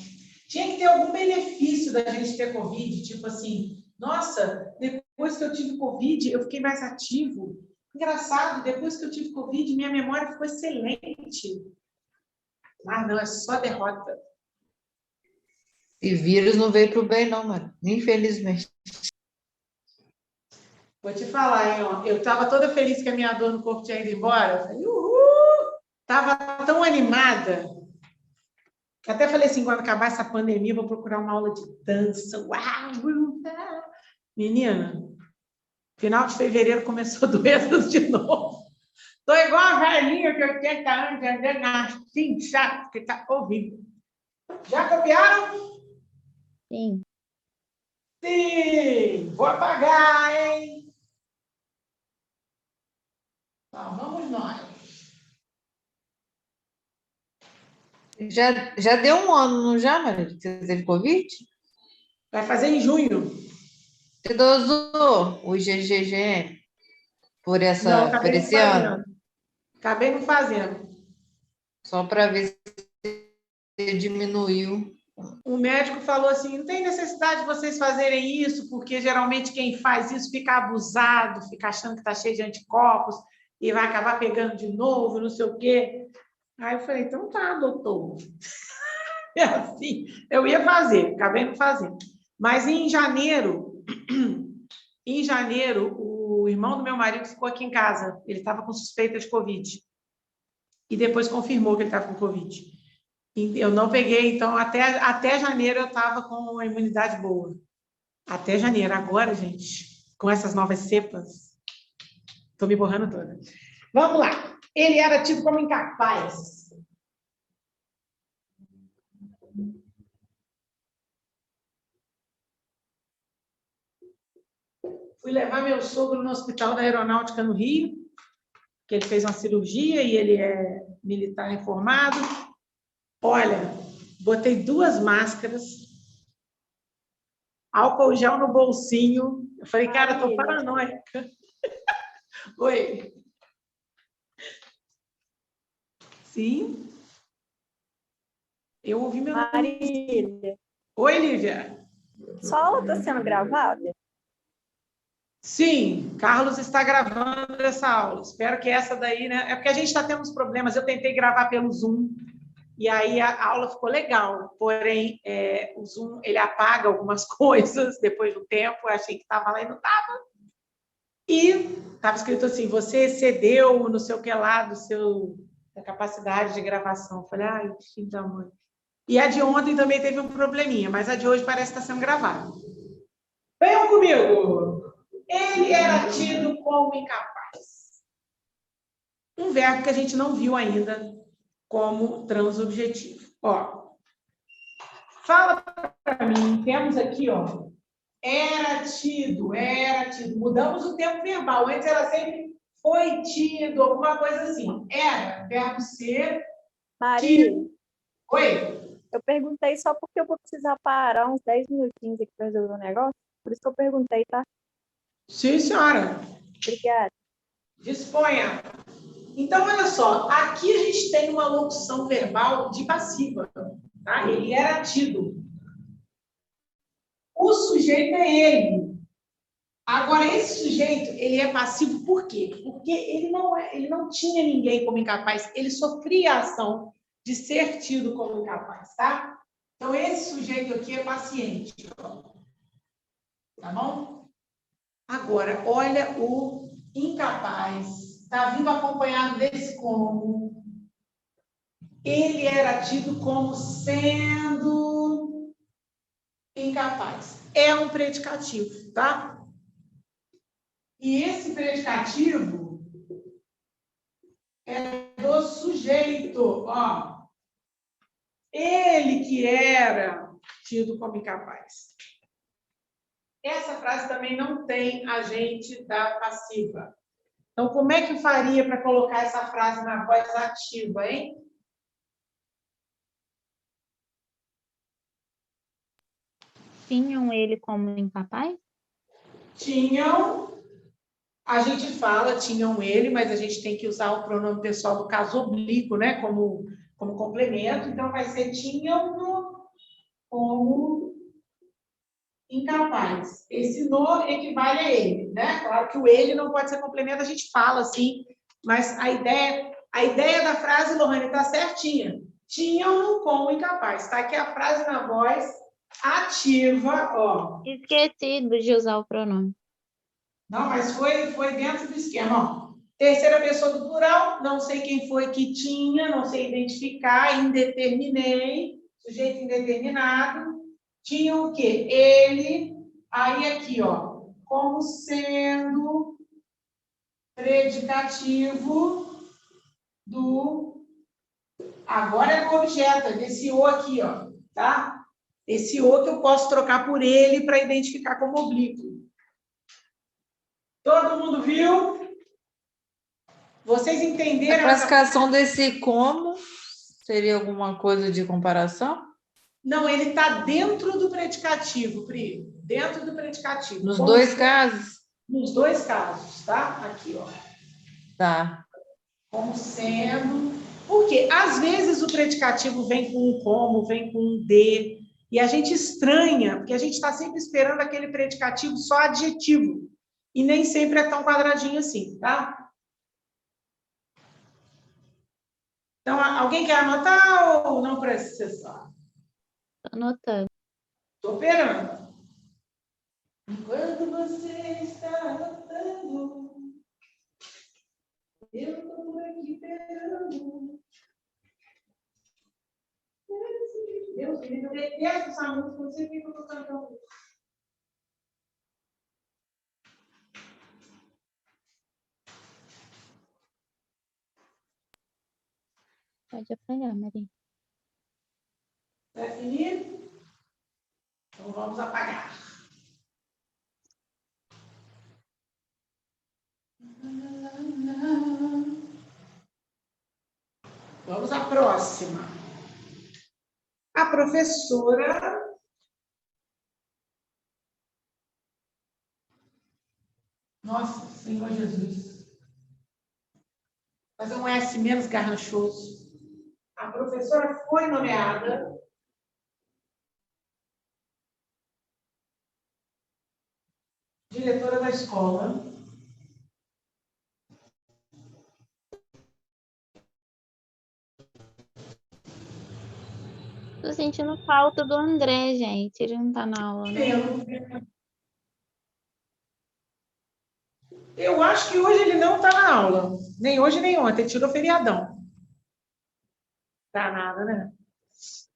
Tinha que ter algum benefício da gente ter Covid, tipo assim, nossa, depois que eu tive Covid, eu fiquei mais ativo. Engraçado, depois que eu tive Covid, minha memória ficou excelente. Mas não, é só derrota. E vírus não veio para o bem, não, mano. Infelizmente. Vou te falar, hein, ó. Eu estava toda feliz que a minha dor no corpo tinha ido embora. Eu falei, uhul! Estava tão animada. Até falei assim, quando acabar essa pandemia, vou procurar uma aula de dança. Uau! Menina, final de fevereiro começou a doer tudo de novo. Tô igual a velhinha de 80 anos, andando na cincha, que tá horrível. Já copiaram? Sim. Sim! Vou apagar, hein? Então, vamos nós. Já deu um ano, não já, Marília, que você teve Covid? Vai fazer em junho. Você dosou o GGGM por Não, esse ano? Acabei não fazendo. Só para ver se diminuiu. O médico falou assim, não tem necessidade de vocês fazerem isso, porque geralmente quem faz isso fica abusado, fica achando que está cheio de anticorpos e vai acabar pegando de novo, não sei o quê. Aí eu falei, então tá, doutor. É assim, eu ia fazer, acabei não fazendo. Mas em janeiro, o irmão do meu marido ficou aqui em casa. Ele estava com suspeita de Covid. E depois confirmou que ele estava com Covid. E eu não peguei, então até janeiro eu estava com a imunidade boa. Até janeiro. Agora, gente, com essas novas cepas, estou me borrando toda. Vamos lá. Ele era tido como incapaz. Fui levar meu sogro no Hospital da Aeronáutica no Rio, que ele fez uma cirurgia e ele é militar reformado. Olha, botei 2 máscaras, álcool gel no bolsinho. Eu falei, cara, tô paranoica. Oi. Sim. Eu ouvi meu nome. Marília. Oi, Lívia. Sua aula está sendo gravada? Sim, Carlos está gravando essa aula. Espero que essa daí, né? É porque a gente está tendo uns problemas. Eu tentei gravar pelo Zoom e aí a aula ficou legal. Porém, o Zoom ele apaga algumas coisas depois do tempo. Eu achei que estava lá e não estava. E estava escrito assim: você excedeu no seu que lá da capacidade de gravação. Eu falei, ai, filho da mãe. E a de ontem também teve um probleminha, mas a de hoje parece que está sendo gravada. Venham comigo! Ele era tido como incapaz. Um verbo que a gente não viu ainda como transobjetivo. Ó, fala para mim, temos aqui, ó, era tido. Mudamos o tempo verbal. Antes era sempre foi tido, alguma coisa assim. Era, verbo ser, Maria, tido. Oi? eu perguntei só porque eu vou precisar parar uns 10 minutinhos aqui para resolver um negócio. Por isso que eu perguntei, tá? Sim, senhora. Obrigada. Disponha. Então, olha só, aqui a gente tem uma locução verbal de passiva, tá? Ele era tido. O sujeito é ele. Agora, esse sujeito, ele é passivo por quê? Porque ele não tinha ninguém como incapaz, ele sofria a ação de ser tido como incapaz, tá? Então, esse sujeito aqui é paciente, ó. Tá bom? Agora, olha o incapaz. Está vindo acompanhado desse como. Ele era tido como sendo incapaz. É um predicativo, tá? E esse predicativo é do sujeito, ó. Ele que era tido como incapaz. Essa frase também não tem agente da passiva. Então, como é que eu faria para colocar essa frase na voz ativa, hein? Tinham ele como incapaz? Tinham, a gente fala tinham ele, mas a gente tem que usar o pronome pessoal do caso oblíquo, né? Como complemento. Então, vai ser tinham como incapaz. Esse no equivale a ele, né? Claro que o ele não pode ser complemento, a gente fala assim, mas a ideia da frase, Lohane, está certinha. Tinham como incapaz. Está aqui a frase na voz ativa, ó. Esqueci de usar o pronome. Não, mas foi dentro do esquema, ó. Terceira pessoa do plural, não sei quem foi que tinha, não sei identificar, indeterminei, sujeito indeterminado. Tinha o quê? Ele, aí aqui, ó, como sendo predicativo do... Agora é do objeto, é desse o aqui, ó, tá? Esse o que eu posso trocar por ele para identificar como oblíquo. Todo mundo viu? Vocês entenderam? A classificação desse como seria alguma coisa de comparação? Não, ele está dentro do predicativo, Pri. Dentro do predicativo. Nos dois casos? Nos dois casos, tá? Aqui, ó. Tá. Como sendo... Porque, às vezes, o predicativo vem com um como, vem com um de, e a gente estranha, porque a gente está sempre esperando aquele predicativo só adjetivo, e nem sempre é tão quadradinho assim, tá? Então, alguém quer anotar ou não precisa? Estou anotando. Estou operando. Enquanto você está anotando, eu estou aqui esperando. Deus, eu detesto essa música, não sei o que eu estou cantando. Pode apagar, Maria. Vai finir? Então vamos apagar. Vamos à próxima. A professora... Nossa, Senhor Jesus. Fazer um S menos garranchoso. A professora foi nomeada diretora da escola. Tô sentindo falta do André, gente. Ele não tá na aula, né? Eu acho que hoje ele não está na aula. Nem hoje, nem ontem. Ele tirou feriadão. Tá nada, né?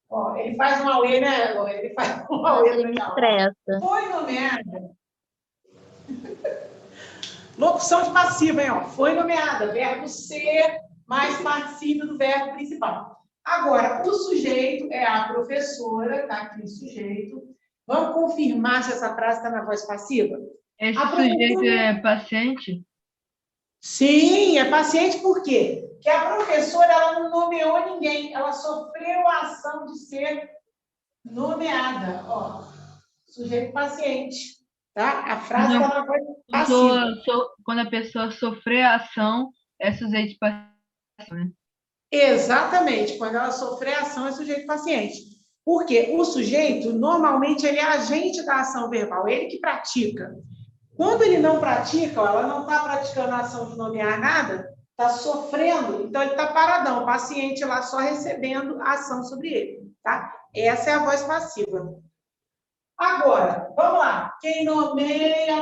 Ó, ele faz um auê, né? Ele faz um auê. Ele me estressa. Foi nomeada. Locução de passiva, hein? Ó. Foi nomeada. Verbo ser mais participio do verbo principal. Agora, o sujeito é a professora, tá aqui o sujeito. Vamos confirmar se essa frase está na voz passiva? Esse sujeito é paciente? Sim, é paciente por quê? Porque a professora ela não nomeou ninguém, ela sofreu a ação de ser nomeada. Ó, sujeito paciente, Tá? A frase Então, está na voz passiva. Quando a pessoa sofrer a ação, é sujeito passivo, né? Exatamente. Quando ela sofrer a ação, é sujeito paciente. Porque o sujeito, normalmente, ele é agente da ação verbal, ele que pratica. Quando ele não pratica, ó, ela não está praticando a ação de nomear nada, está sofrendo, então ele está paradão, o paciente lá só recebendo a ação sobre ele, tá? Essa é a voz passiva. Agora, vamos lá. Quem nomeia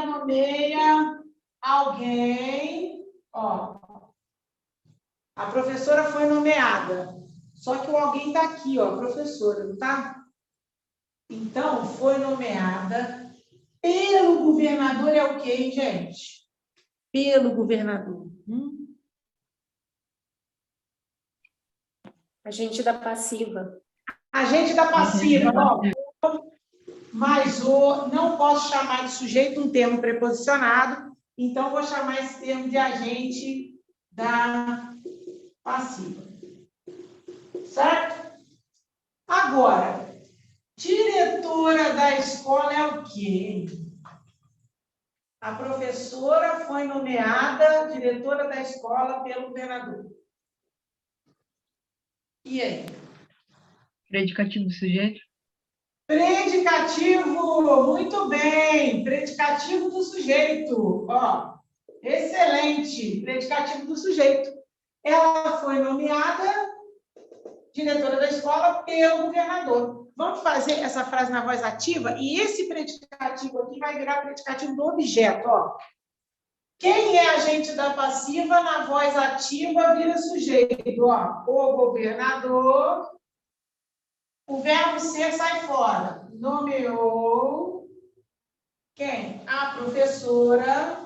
alguém, ó. A professora foi nomeada, só que o alguém está aqui, ó, professora, não tá? Então, foi nomeada pelo governador é o quê, hein, gente? Pelo governador. Agente da passiva. Agente da passiva, ó. Mas não posso chamar de sujeito um termo preposicionado, então vou chamar esse termo de agente da passiva. Certo? Agora, diretora da escola é o quê? A professora foi nomeada diretora da escola pelo governador. E aí? Predicativo do sujeito? Predicativo, muito bem. Predicativo do sujeito. Ó, excelente. Predicativo do sujeito. Ela foi nomeada diretora da escola pelo governador. Vamos fazer essa frase na voz ativa e esse predicativo aqui vai virar predicativo do objeto, ó. Quem é agente da passiva na voz ativa vira sujeito, ó. O governador. O verbo ser sai fora. Nomeou quem? A professora.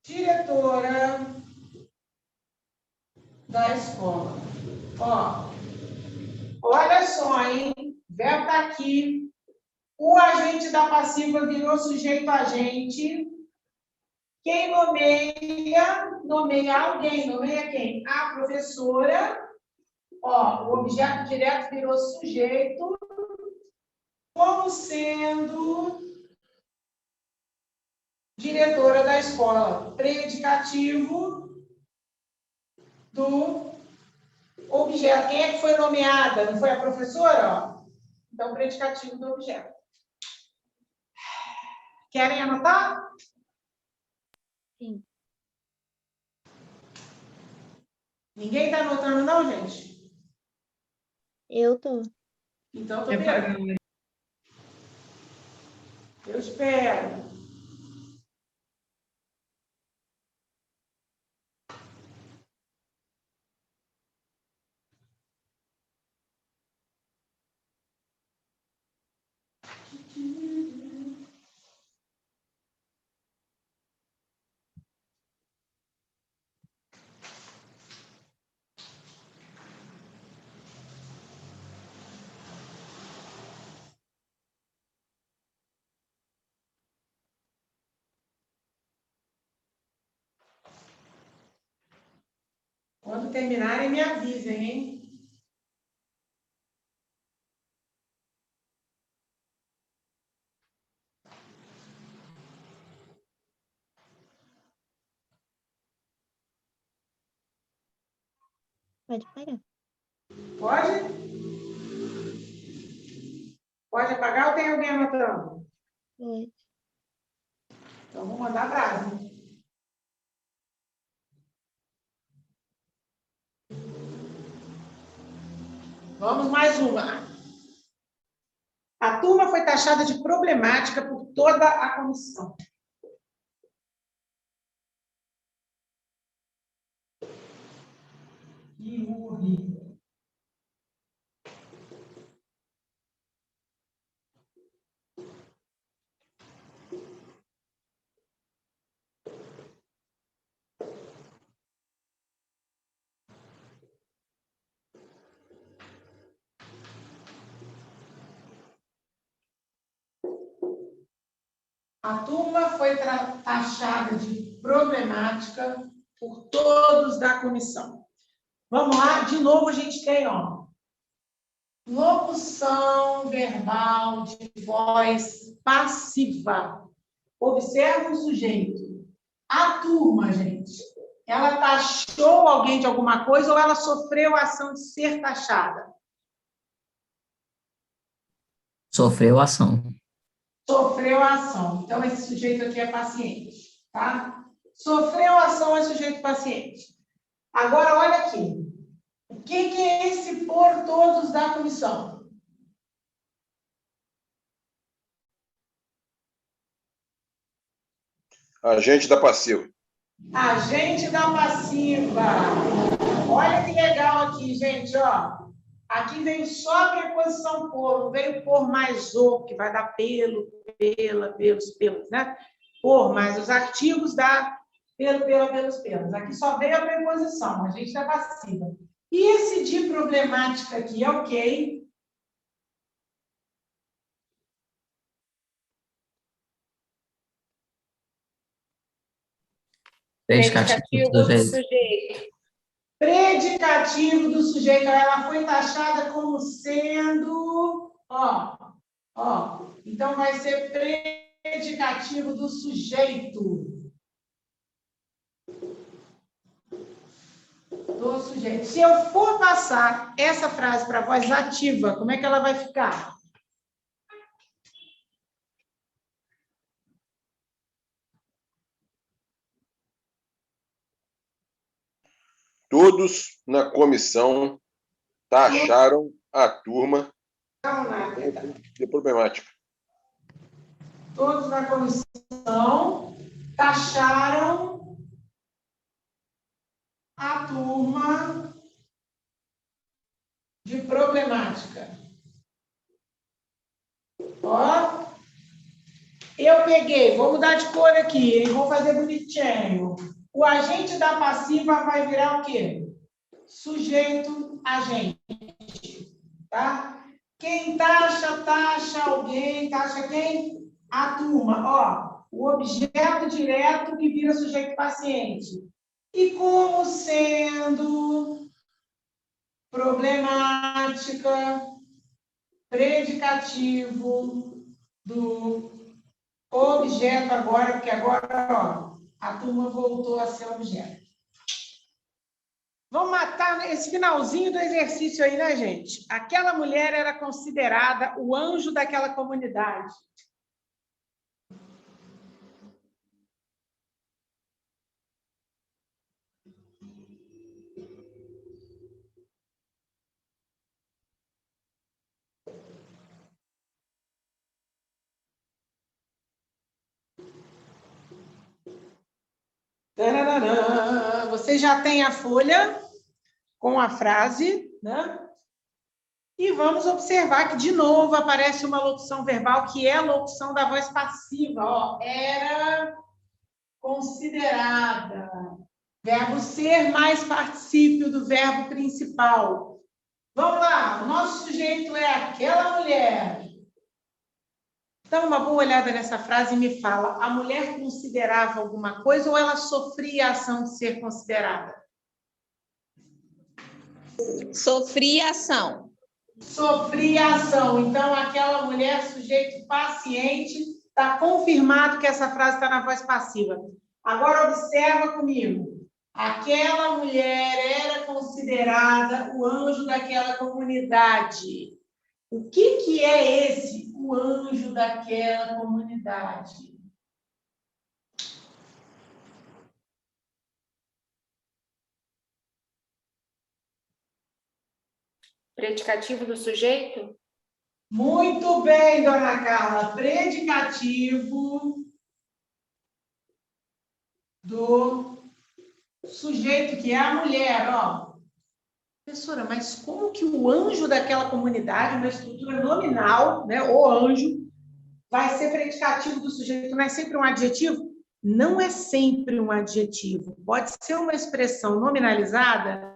Diretora da escola. Ó, olha só, hein? O verbo está aqui. O agente da passiva virou sujeito agente. Quem nomeia alguém. Nomeia quem? A professora. Ó, o objeto direto virou sujeito. Como sendo diretora da escola. Predicativo do objeto. Quem é que foi nomeada? Não foi a professora? Ó. Então, predicativo do objeto. Querem anotar? Sim. Ninguém está anotando, não, gente? Eu tô. Então, tô pegando. Eu espero. Quando terminarem, me avisem, hein? Pode pagar. Pode? Pode apagar ou tem alguém anotando? Pode. Então, vou mandar abraço. Vamos mais uma. A turma foi taxada de problemática por toda a comissão. Que horrível. A turma foi taxada de problemática por todos da comissão. Vamos lá, de novo a gente tem, ó. Locução verbal de voz passiva. Observa o sujeito. A turma, gente, ela taxou alguém de alguma coisa ou ela sofreu a ação de ser taxada? Sofreu ação. Sofreu a ação. Então, esse sujeito aqui é paciente, tá? Sofreu a ação é sujeito paciente. Agora, olha aqui. O que é esse por todos da comissão? Agente da passiva. Agente da passiva. Olha que legal aqui, gente, ó. Aqui veio só a preposição por, não veio por mais o, que vai dar pelo, pela, pelos, né? Por mais os artigos dá pelo, pela, pelos. Aqui só veio a preposição, agente da passiva. E esse de problemática aqui, ok? Predicativo do sujeito. Predicativo do sujeito. Ela foi taxada como sendo... Ó. Então, vai ser predicativo do sujeito. Do sujeito. Se eu for passar essa frase para a voz ativa, como é que ela vai ficar? Todos na comissão taxaram a turma de problemática. Todos na comissão taxaram a turma de problemática. Ó, eu peguei, vou mudar de cor aqui, hein? Vou fazer bonitinho. O agente da passiva vai virar o quê? Sujeito agente, tá? Quem taxa alguém, taxa quem? A turma, ó. O objeto direto que vira sujeito paciente. E como sendo problemática, predicativo do objeto agora, porque agora, ó, a turma voltou a ser objeto. Vamos matar esse finalzinho do exercício aí, né, gente? Aquela mulher era considerada o anjo daquela comunidade. Você já tem a folha com a frase, né? E vamos observar que, de novo, aparece uma locução verbal, que é a locução da voz passiva. Ó, era considerada. Verbo ser mais particípio do verbo principal. Vamos lá, o nosso sujeito é aquela mulher. Dá uma boa olhada nessa frase e me fala, a mulher considerava alguma coisa ou ela sofria a ação de ser considerada? Sofria ação. Sofria ação. Então, aquela mulher, sujeito paciente, está confirmado que essa frase está na voz passiva. Agora, observa comigo. Aquela mulher era considerada o anjo daquela comunidade. O que é esse, o anjo daquela comunidade? Predicativo do sujeito? Muito bem, dona Carla. Predicativo do sujeito, que é a mulher, ó. Professora, mas como que o anjo daquela comunidade, uma estrutura nominal, né, o anjo, vai ser predicativo do sujeito? Não é sempre um adjetivo? Não é sempre um adjetivo. Pode ser uma expressão nominalizada,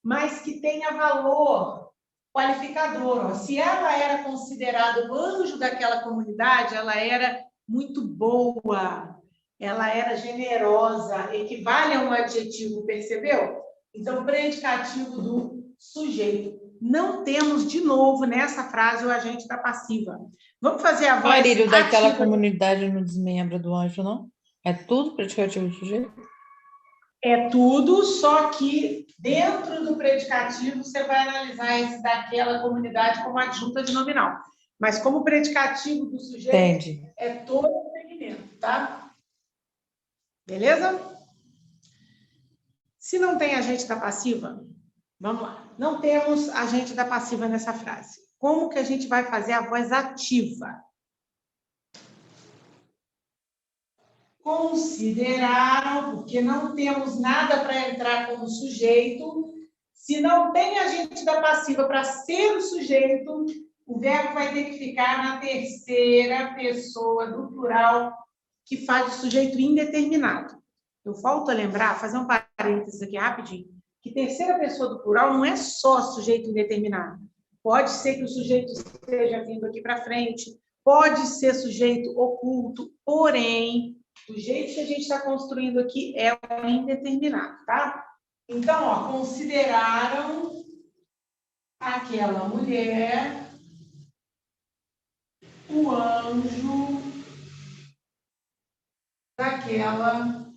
mas que tenha valor qualificador. Ó. Se ela era considerada o anjo daquela comunidade, ela era muito boa, ela era generosa, equivale a um adjetivo, percebeu? Então, predicativo do sujeito. não temos de novo nessa frase o agente da passiva. Vamos fazer a voz Marília, daquela ativa. comunidade não desmembra do anjo, não? É tudo predicativo do sujeito? É tudo, só que dentro do predicativo você vai analisar esse daquela comunidade como adjunta de nominal. Mas como predicativo do sujeito, Entendi. é todo o segmento, tá? Beleza? Se não tem agente da passiva, vamos lá. Não temos agente da passiva nessa frase. Como que a gente vai fazer a voz ativa? Consideraram, porque não temos nada para entrar como sujeito. Se não tem agente da passiva para ser o sujeito, o verbo vai ter que ficar na terceira pessoa do plural, que faz o sujeito indeterminado. Eu falto a lembrar, fazer um parênteses aqui rapidinho, que terceira pessoa do plural não é só sujeito indeterminado. Pode ser que o sujeito esteja vindo aqui para frente, pode ser sujeito oculto, porém, o jeito que a gente está construindo aqui é o indeterminado, tá? Então, ó, consideraram aquela mulher o anjo daquela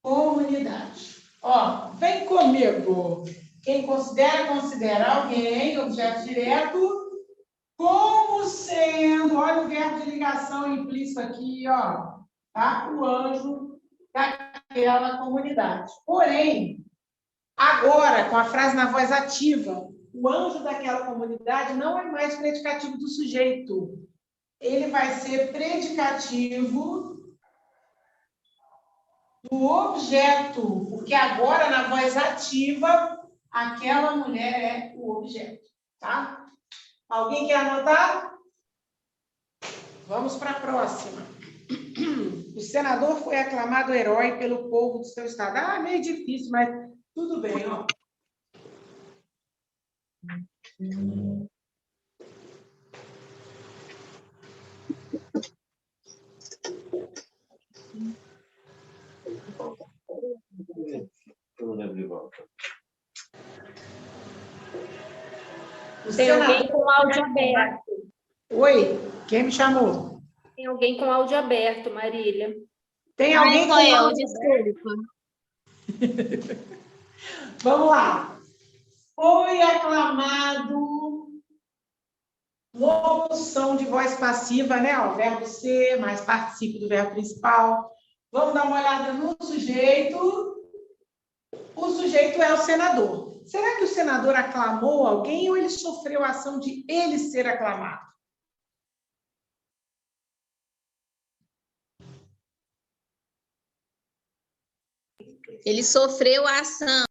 comunidade. Ó, vem comigo. Quem considera alguém, objeto direto, como sendo, olha o verbo de ligação implícito aqui, ó, tá? O anjo daquela comunidade. Porém, agora, com a frase na voz ativa, o anjo daquela comunidade não é mais predicativo do sujeito. Ele vai ser predicativo do objeto, porque agora, na voz ativa, aquela mulher é o objeto, tá? Alguém quer anotar? Vamos para a próxima. O senador foi aclamado herói pelo povo do seu estado. Ah, meio difícil, mas tudo bem, ó. Tem alguém com áudio aberto. Oi, quem me chamou? Tem alguém com áudio aberto, Marília. Tem alguém com eu, áudio desculpa. Vamos lá. Foi aclamado locução de voz passiva, né? O verbo ser mais participio do verbo principal. Vamos dar uma olhada no sujeito. O sujeito é o senador. Será que o senador aclamou alguém ou ele sofreu a ação de ele ser aclamado? Ele sofreu a ação.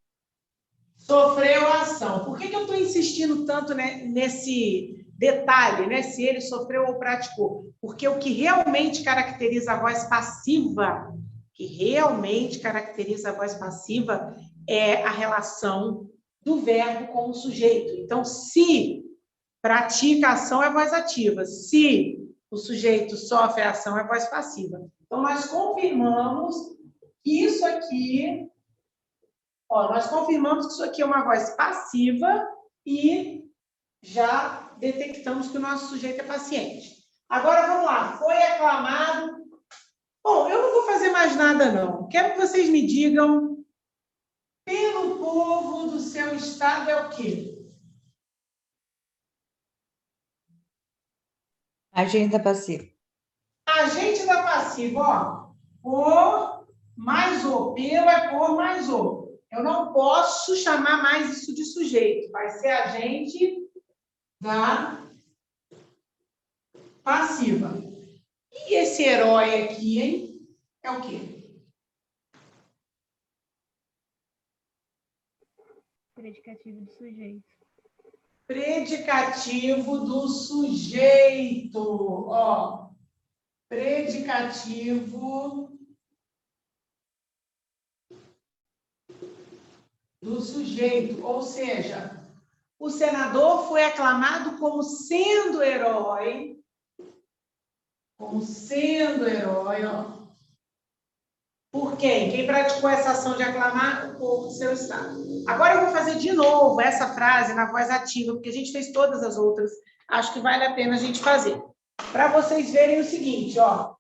Sofreu a ação. Por que eu estou insistindo tanto, né, nesse detalhe, né, se ele sofreu ou praticou? Porque o que realmente caracteriza a voz passiva, é a relação do verbo com o sujeito. Então, se pratica a ação, é voz ativa. Se o sujeito sofre a ação, é voz passiva. Então, nós confirmamos que isso aqui... nós confirmamos que isso aqui é uma voz passiva e já detectamos que o nosso sujeito é paciente. Agora, vamos lá. Foi aclamado... Bom, eu não vou fazer mais nada, não. Quero que vocês me digam, pelo povo do seu estado é o quê? Agente da passiva. Agente da passiva, ó. Por mais o. Pelo é por mais o. Eu não posso chamar mais isso de sujeito. Vai ser agente da passiva. E esse herói aqui, hein? É o quê? Predicativo do sujeito. Predicativo do sujeito. Ó. Predicativo do sujeito. Ou seja, o senador foi aclamado como sendo herói. Como sendo herói, ó. Por quem? Quem praticou essa ação de aclamar? O povo do seu estado. Agora eu vou fazer de novo essa frase na voz ativa, porque a gente fez todas as outras. Acho que vale a pena a gente fazer. Para vocês verem o seguinte, ó.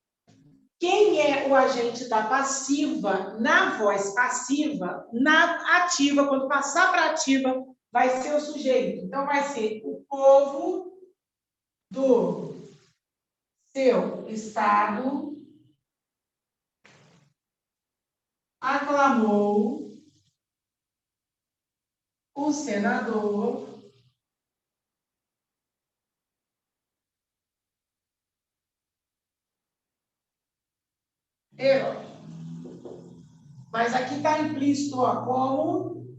Quem é o agente da passiva na voz passiva, na ativa, quando passar para ativa, vai ser o sujeito. Então, vai ser o povo do seu estado aclamou o senador herói. Mas aqui está implícito, ó, como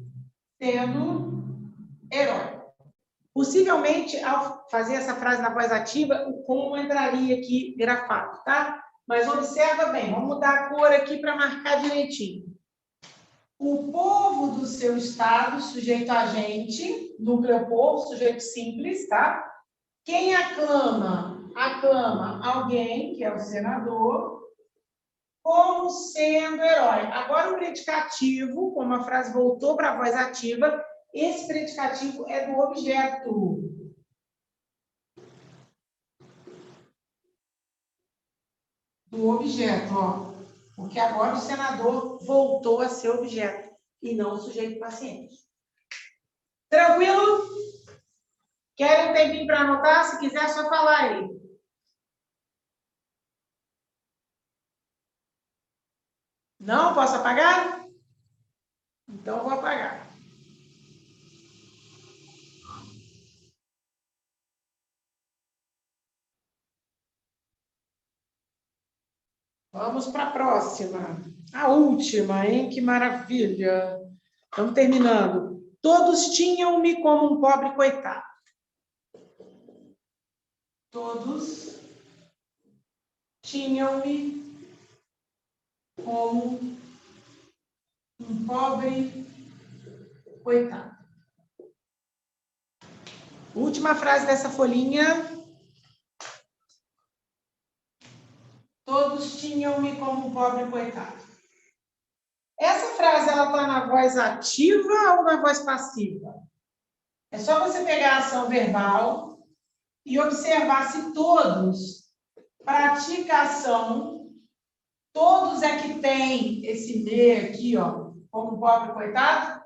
sendo herói. Possivelmente, ao fazer essa frase na voz ativa, o como entraria aqui grafado, tá? Mas observa bem, vamos mudar a cor aqui para marcar direitinho. O povo do seu estado, sujeito agente, núcleo povo, sujeito simples, tá? Quem aclama? Aclama alguém, que é o senador, como sendo herói. Agora o predicativo, como a frase voltou para a voz ativa, esse predicativo é do objeto. Do objeto, ó. Porque agora o senador voltou a ser objeto e não o sujeito paciente. Tranquilo? Querem um tempinho para anotar? Se quiser, é só falar aí. Não? Posso apagar? Então, eu vou apagar. Vamos para a próxima. A última, hein? Que maravilha. Estamos terminando. Todos tinham-me como um pobre coitado. Todos tinham-me como um pobre coitado. Última frase dessa folhinha. Todos tinham-me como um pobre coitado. Essa frase, ela está na voz ativa ou na voz passiva? É só você pegar a ação verbal e observar se todos pratica a ação, todos é que tem esse me aqui, ó, como pobre coitado?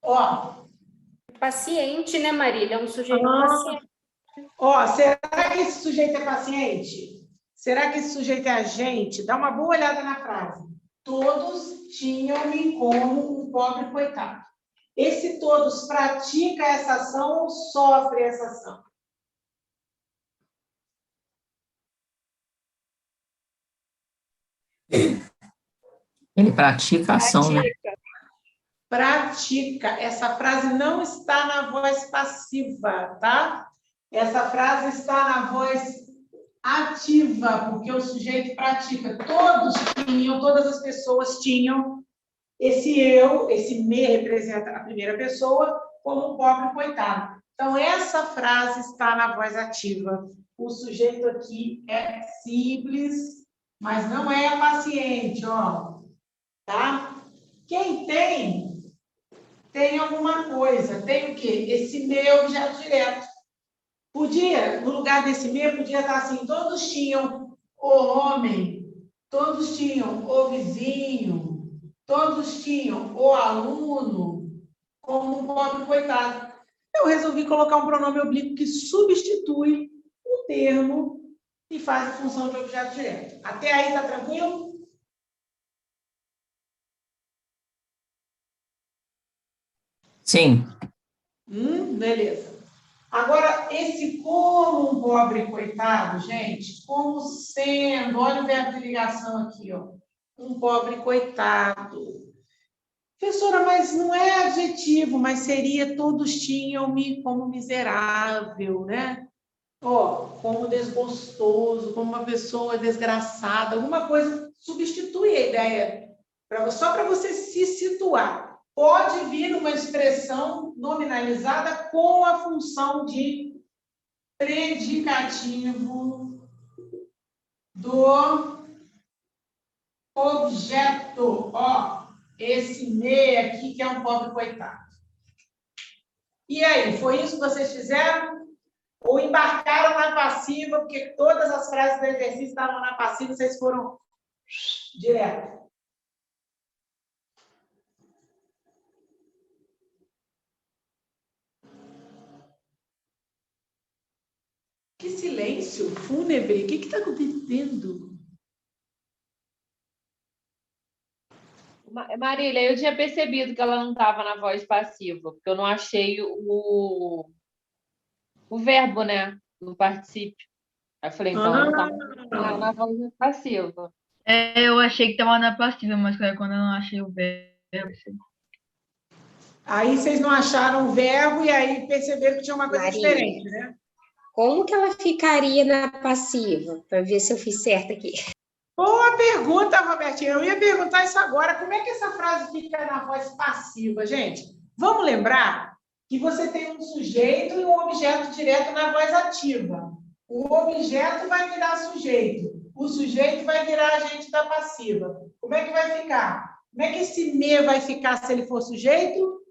Ó. Paciente, né, Marília? É um sujeito paciente. Ó, será que esse sujeito é paciente? Será que esse sujeito é agente? Dá uma boa olhada na frase. Todos tinham-me como um pobre coitado. Esse todos pratica essa ação ou sofre essa ação? Ele pratica a ação, né? Pratica. Essa frase não está na voz passiva, tá? Essa frase está na voz ativa, porque o sujeito pratica. Todos tinham, todas as pessoas tinham esse eu, esse me representa a primeira pessoa, como um pobre coitado. Então, essa frase está na voz ativa. O sujeito aqui é simples, mas não é paciente, ó. Tá? Quem tem alguma coisa. Tem o quê? Esse me objeto direto. Podia, no lugar desse me, podia estar assim, todos tinham o homem, todos tinham o vizinho, todos tinham o aluno, como um pobre coitado. Eu resolvi colocar um pronome oblíquo que substitui o termo e faz a função de objeto direto. Até aí, tá tranquilo? Sim. Beleza. Agora, esse como um pobre coitado, gente, como sendo, olha o verbo de ligação aqui, ó, um pobre coitado. Professora, mas não é adjetivo, mas seria todos tinham-me como miserável, né? Ó, como desgostoso, como uma pessoa desgraçada, alguma coisa substitui a ideia, só para você se situar. pode vir uma expressão nominalizada com a função de predicativo do objeto. Ó, esse me aqui que é um pobre coitado. E aí, foi isso que vocês fizeram? Ou embarcaram na passiva, porque todas as frases do exercício estavam na passiva, vocês foram direto? Que silêncio fúnebre. O que está acontecendo? Marília, eu tinha percebido que ela não estava na voz passiva, porque eu não achei o verbo, né? No particípio. Aí eu falei, então ela está na voz passiva. Eu achei que estava na passiva, mas quando eu não achei o verbo. Aí vocês não acharam o verbo e aí perceberam que tinha uma coisa Marília, diferente, né? como que ela ficaria na passiva? Para ver se eu fiz certo aqui. Boa pergunta, Robertinha. Eu ia perguntar isso agora. Como é que essa frase fica na voz passiva, gente? Vamos lembrar que você tem um sujeito e um objeto direto na voz ativa. O objeto vai virar sujeito. O sujeito vai virar agente da passiva. Como é que vai ficar? Como é que esse me vai ficar se ele for sujeito?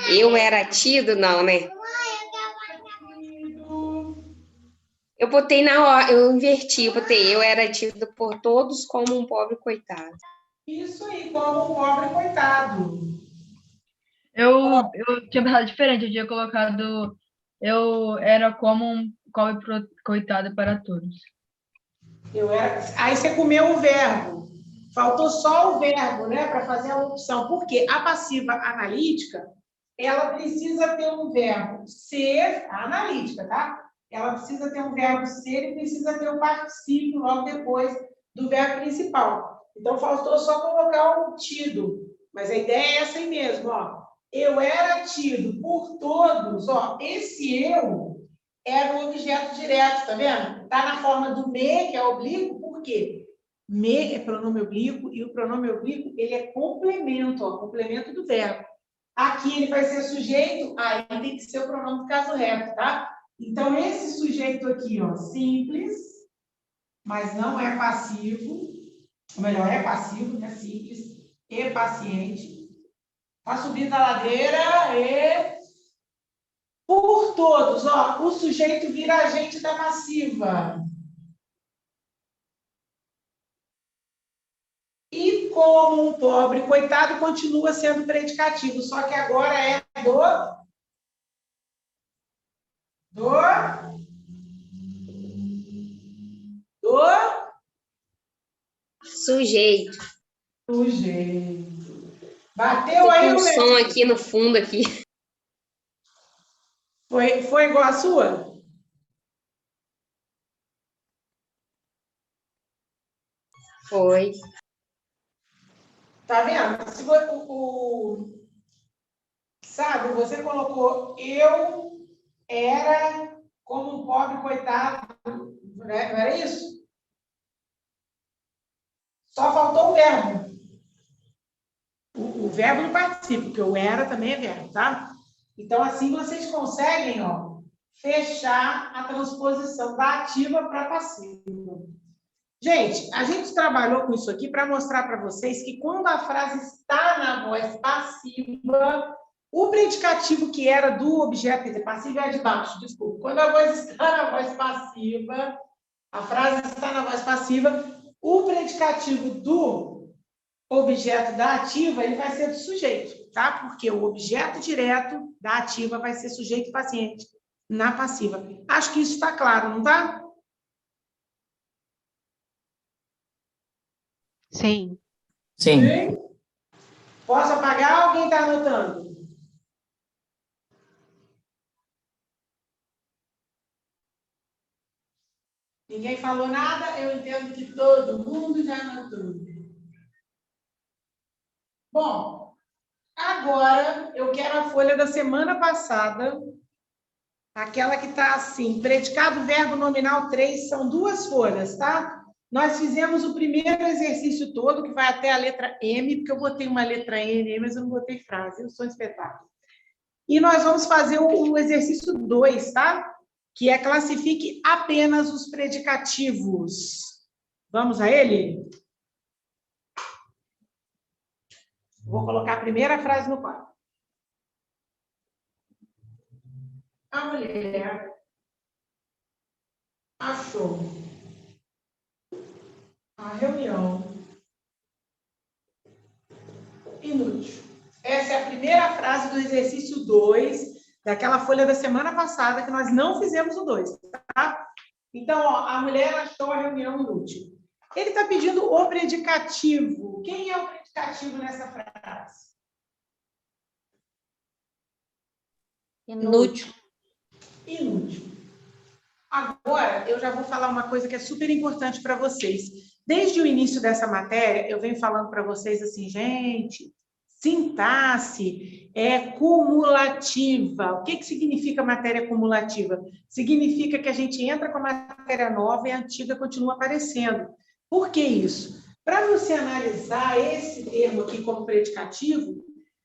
Eu era tido, não, né? Eu botei na hora, eu inverti, eu botei eu era tido por todos como um pobre coitado. Isso aí, como um pobre coitado. Eu tinha pensado diferente, eu tinha colocado eu era como um pobre coitado para todos. Aí você comeu o verbo. Faltou só o verbo, né, para fazer a opção. Porque a passiva analítica, ela precisa ter um verbo ser, a analítica, tá? Ela precisa ter um verbo ser e precisa ter um particípio logo depois do verbo principal. Então, faltou só colocar o tido. Mas a ideia é essa aí mesmo, ó. Eu era tido por todos, ó. Esse eu era o objeto direto, tá vendo? Tá na forma do me, que é oblíquo, por quê? Me é pronome oblíquo e o pronome oblíquo, ele é complemento, ó, complemento do verbo. Aqui ele vai ser sujeito, aí tem que ser o pronome do caso reto, tá? Então, esse sujeito aqui, ó, simples, mas não é passivo, ou melhor, é passivo, né? Simples, e paciente. Tá subindo a ladeira e... Por todos, ó, o sujeito vira agente da passiva. E como um pobre coitado continua sendo predicativo, só que agora é do Sujeito. Bateu aí o som aqui no fundo aqui. Foi igual a sua? Foi. Tá vendo? Se sabe, você colocou eu era como um pobre coitado, não era isso? Só faltou o verbo. O verbo não participa, porque o era também é verbo, tá? Então, assim vocês conseguem, ó, fechar a transposição da ativa para a passiva. Gente, a gente trabalhou com isso aqui para mostrar para vocês que quando a frase está na voz passiva, o predicativo que era do objeto, quer dizer, passivo é de baixo, desculpa. Quando a voz está na voz passiva, a frase está na voz passiva, o predicativo do objeto da ativa, ele vai ser do sujeito, tá? Porque o objeto direto da ativa vai ser sujeito e paciente na passiva. Acho que isso está claro, não está? Sim. Sim. Posso apagar ou alguém está anotando? Ninguém falou nada, eu entendo que todo mundo já anotou. Bom, agora eu quero a folha da semana passada, aquela que está assim, predicado, verbo, nominal 3, são 2 folhas, tá? Nós fizemos o primeiro exercício todo, que vai até a letra M, porque eu botei uma letra N, mas eu não botei frase, eu sou um espetáculo. E nós vamos fazer o exercício 2, tá? Que é classifique apenas os predicativos. Vamos a ele? Vou colocar a primeira frase no quadro. A mulher achou a reunião inútil. Essa é a primeira frase do exercício 2, daquela folha da semana passada, que nós não fizemos o 2, tá? Então, ó, a mulher achou a reunião inútil. Ele está pedindo o predicativo. Quem é o predicativo nessa frase? Inútil. Inútil. Agora, eu já vou falar uma coisa que é super importante para vocês. Desde o início dessa matéria, eu venho falando para vocês assim, gente, sintaxe é cumulativa. O que significa matéria cumulativa? Significa que a gente entra com a matéria nova e a antiga continua aparecendo. Por que isso? Para você analisar esse termo aqui como predicativo,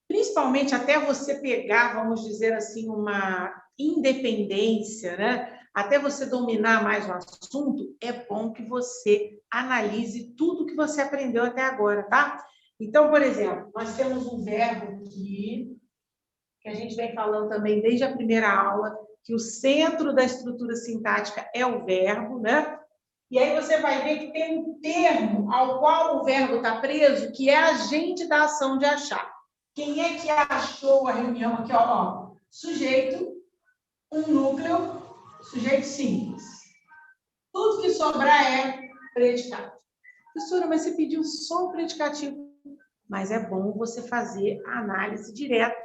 principalmente até você pegar, vamos dizer assim, uma independência, né? Até você dominar mais o assunto, é bom que você analise tudo que você aprendeu até agora, tá? Então, por exemplo, nós temos um verbo aqui, que a gente vem falando também desde a primeira aula, que o centro da estrutura sintática é o verbo, né? E aí você vai ver que tem um termo ao qual o verbo está preso, que é agente da ação de achar. Quem é que achou a reunião aqui? Ó, sujeito, um núcleo, sujeito simples. Tudo que sobrar é predicado. Professora, mas você pediu só o predicativo. Mas é bom você fazer a análise direta,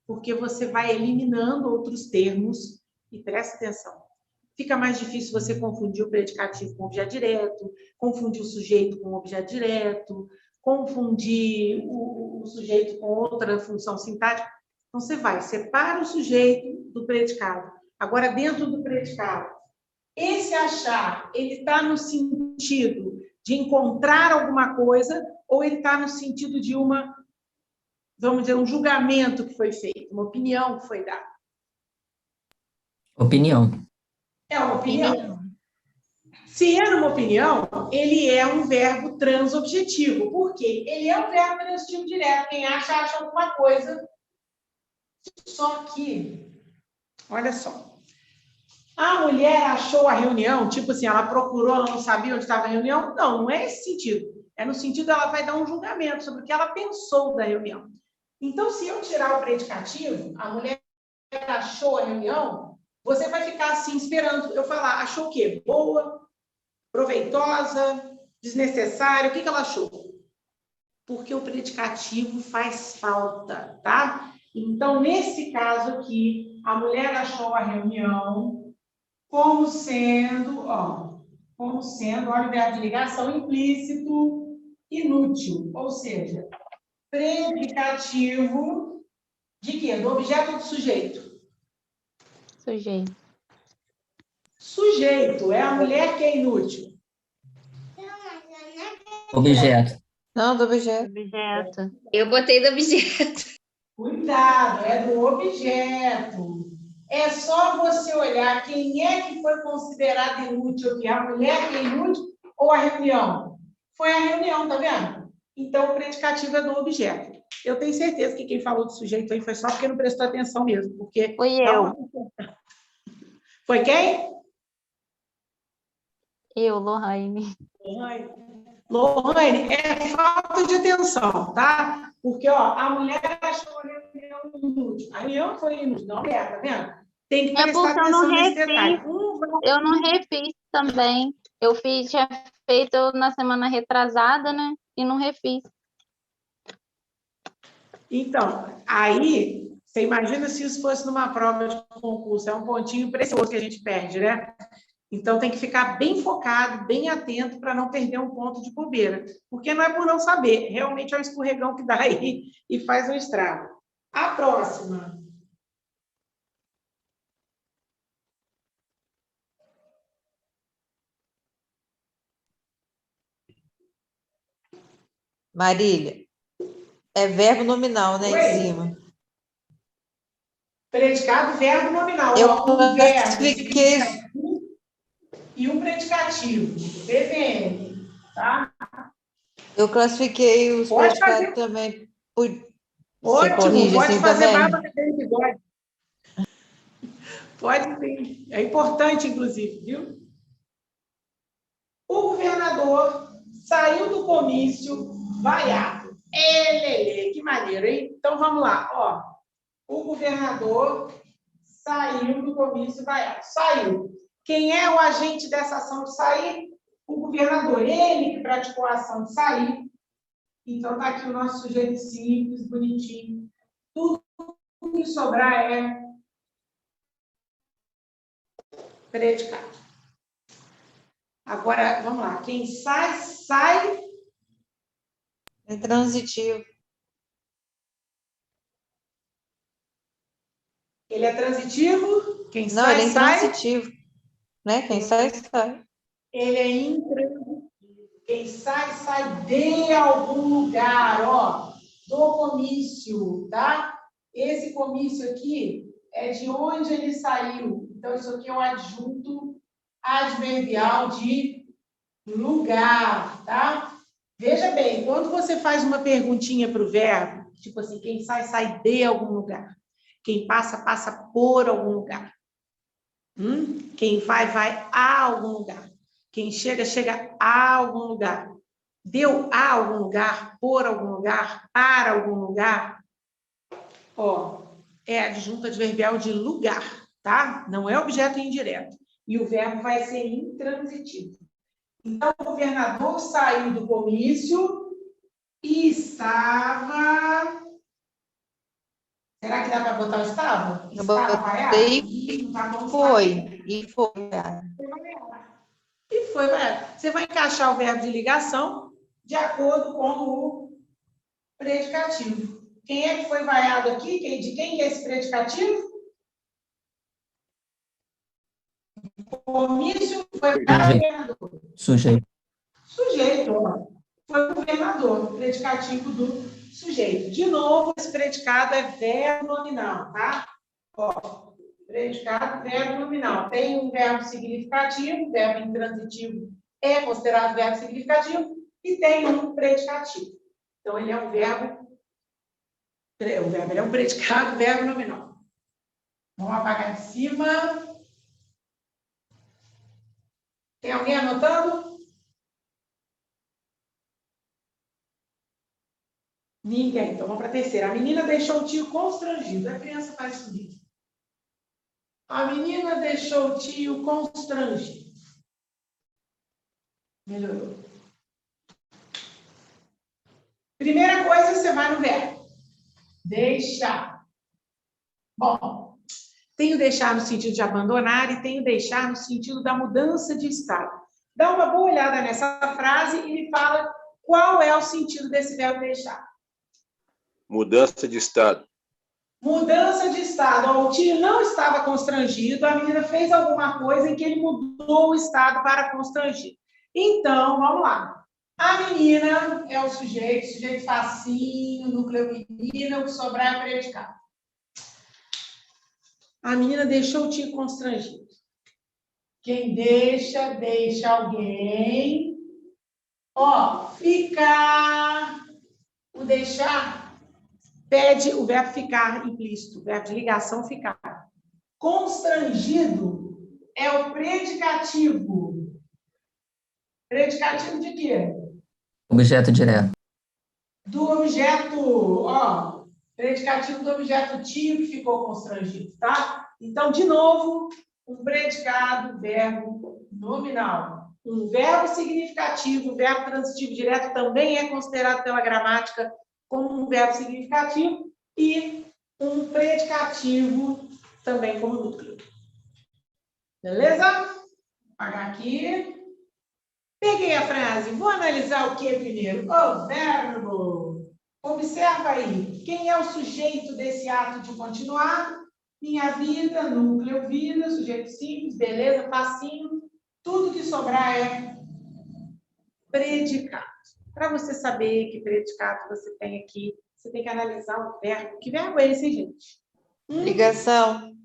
porque você vai eliminando outros termos e presta atenção. Fica mais difícil você confundir o predicativo com o objeto direto, confundir o sujeito com o objeto direto, confundir o sujeito com outra função sintática. Então, você vai, separa o sujeito do predicado. Agora, dentro do predicado, esse achar, ele está no sentido de encontrar alguma coisa ou ele está no sentido de uma, vamos dizer, um julgamento que foi feito, uma opinião que foi dada? Opinião. É uma opinião. Se é uma opinião, ele é um verbo transobjetivo. Por quê? Ele é um verbo transitivo direto. Quem acha, acha alguma coisa. Só que, olha só, a mulher achou a reunião, tipo assim, ela procurou, ela não sabia onde estava a reunião? Não, não é esse sentido. É no sentido ela vai dar um julgamento sobre o que ela pensou da reunião. Então, se eu tirar o predicativo, a mulher achou a reunião, você vai ficar assim, esperando eu falar, achou o quê? Boa, proveitosa, desnecessária, o que ela achou? Porque o predicativo faz falta, tá? Então, nesse caso aqui, a mulher achou a reunião como sendo, olha o verbo de ligação implícito, inútil, ou seja, predicativo de quê? Do objeto ou do sujeito? Sujeito. Sujeito, é a mulher que é inútil. Objeto. Não, do objeto. Objeto. Eu botei do objeto. Cuidado, é do objeto. É só você olhar quem é que foi considerado inútil aqui, a mulher que é inútil ou a reunião? Foi a reunião, tá vendo? Então, o predicativo é do objeto. Eu tenho certeza que quem falou do sujeito aí foi só porque não prestou atenção mesmo, porque... Foi eu. Foi quem? Eu, Lohane. Lohane, é falta de atenção, tá? Porque, ó, a mulher achou a reunião inútil. A reunião foi inútil, não é, tá vendo? Tem que prestar porque eu atenção não nesse refiz. detalhe. Eu não refiz também. Tinha feito na semana retrasada, né? E não refiz. Então, aí, você imagina se isso fosse numa prova de concurso, é um pontinho precioso que a gente perde, né? Então, tem que ficar bem focado, bem atento para não perder um ponto de bobeira. Porque não é por não saber, realmente é um escorregão que dá aí e faz um estrago. A próxima. Marília, é verbo nominal, né, Oi? em cima. Predicado, verbo nominal. Eu Ó, um verbo classifiquei, significativo e um predicativo. PPM, tá? eu classifiquei os Pode predicados fazer. também. Você Ótimo, corrige pode assim fazer também? barba naquele bigode. Pode sim. É importante, inclusive, viu? O governador saiu do comício vaiado. Lelê, que maneiro, hein? Então, vamos lá. Ó, o governador saiu do comício vaiado. Saiu. Quem é o agente dessa ação de sair? O governador. Ele que praticou a ação de sair. Então, está aqui o nosso sujeito simples, bonitinho. Tudo que sobrar é predicado. Agora, vamos lá. Quem sai, sai. É transitivo. Ele é transitivo. Quem Não, sai, ele é sai. intransitivo. Né? Quem sai, sai. Ele é intransitivo. Quem sai, sai de algum lugar, ó, do comício, tá? Esse comício aqui é de onde ele saiu. Então, isso aqui é o adjunto adverbial de lugar, tá? Veja bem, quando você faz uma perguntinha para o verbo, tipo assim, quem sai, sai de algum lugar. Quem passa, passa por algum lugar. Quem vai, vai a algum lugar. Quem chega, chega a algum lugar. Deu a algum lugar, por algum lugar, para algum lugar. Ó, é adjunto adverbial de lugar, tá? Não é objeto indireto. E o verbo vai ser intransitivo. Então, o governador saiu do comício e estava... Será que dá para botar o estava? Eu Estava botei vaiado? foi. E foi. E foi vaiado. Você vai encaixar o verbo de ligação de acordo com o predicativo. Quem é que foi vaiado aqui? De quem é esse predicativo? O comício foi vaiado. Governador. Sujeito. Sujeito, ó. Foi o governador, predicativo do sujeito. De novo, esse predicado é verbo nominal, tá? Ó, predicado, verbo nominal. Tem um verbo significativo, verbo intransitivo é considerado verbo significativo, e tem um predicativo. Então, ele é um verbo, ele é um predicado, verbo nominal. Vamos apagar de cima. Tem alguém anotando? Ninguém. Então, vamos para a terceira. A menina deixou o tio constrangido. A criança faz isso mesmo. A menina deixou o tio constrangido. Melhorou. Primeira coisa, você vai no verbo. Deixar. Bom, tem o deixar no sentido de abandonar e tem o deixar no sentido da mudança de estado. Dá uma boa olhada nessa frase e me fala qual é o sentido desse verbo deixar. Mudança de estado. Mudança de estado. Ó, o tio não estava constrangido, a menina fez alguma coisa em que ele mudou o estado para constrangido. Então, vamos lá. A menina é o sujeito facinho, núcleo menina, o que sobrar é predicado. A menina deixou o tio constrangido. Quem deixa, deixa alguém. Ó, ficar. O deixar pede o verbo ficar implícito, o verbo de ligação ficar. Constrangido é o predicativo. Predicativo de quê? Objeto direto. Do objeto, ó, predicativo do objeto tio que ficou constrangido, tá? Então, de novo, um predicado, verbo nominal. Um verbo significativo, verbo transitivo direto também é considerado pela gramática como um verbo significativo e um predicativo também como núcleo. Beleza? Vou apagar aqui. Peguei a frase. Vou analisar o que primeiro? O verbo. Observa aí. Quem é o sujeito desse ato de continuar? Minha vida, núcleo vida, sujeito simples, beleza, facinho. Tudo que sobrar é predicado. Para você saber que predicado você tem aqui, você tem que analisar o verbo. Que verbo é esse, gente? Ligação.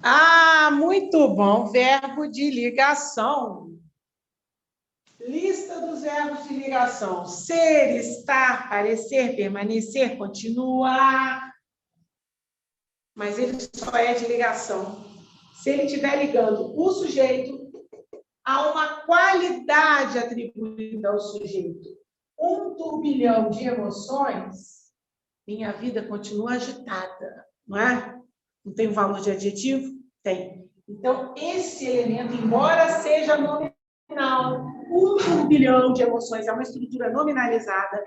Ah, muito bom. Verbo de ligação. Lista dos verbos de ligação. Ser, estar, parecer, permanecer, continuar. Mas ele só é de ligação se ele estiver ligando o sujeito a uma qualidade atribuída ao sujeito. Um turbilhão de emoções, minha vida continua agitada, não é? Não tem valor de adjetivo? Tem. Então, esse elemento, embora seja nominal, um turbilhão de emoções é uma estrutura nominalizada,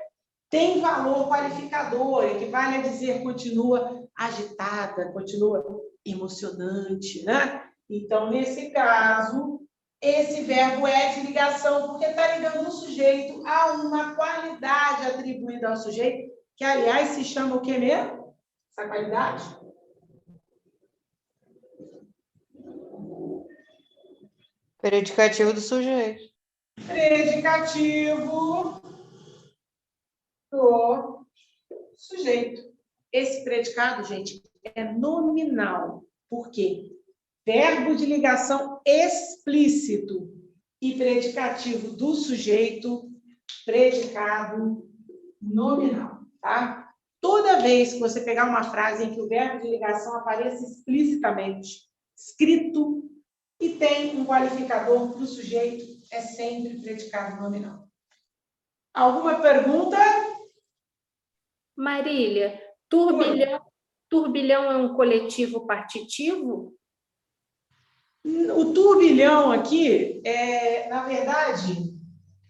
tem valor qualificador, equivale a dizer continua agitada, continua emocionante, né? Então, nesse caso, esse verbo é de ligação, porque está ligando o sujeito a uma qualidade atribuída ao sujeito, que, aliás, se chama o quê mesmo? Essa qualidade? Predicativo do sujeito. Predicativo do sujeito. Esse predicado, gente, é nominal. Por quê? Verbo de ligação explícito e predicativo do sujeito, predicado nominal, tá? Toda vez que você pegar uma frase em que o verbo de ligação apareça explicitamente, escrito, e tem um qualificador para o sujeito, é sempre predicado nominal. Alguma pergunta? Marília, turbilhão é um coletivo partitivo? O turbilhão aqui, na verdade,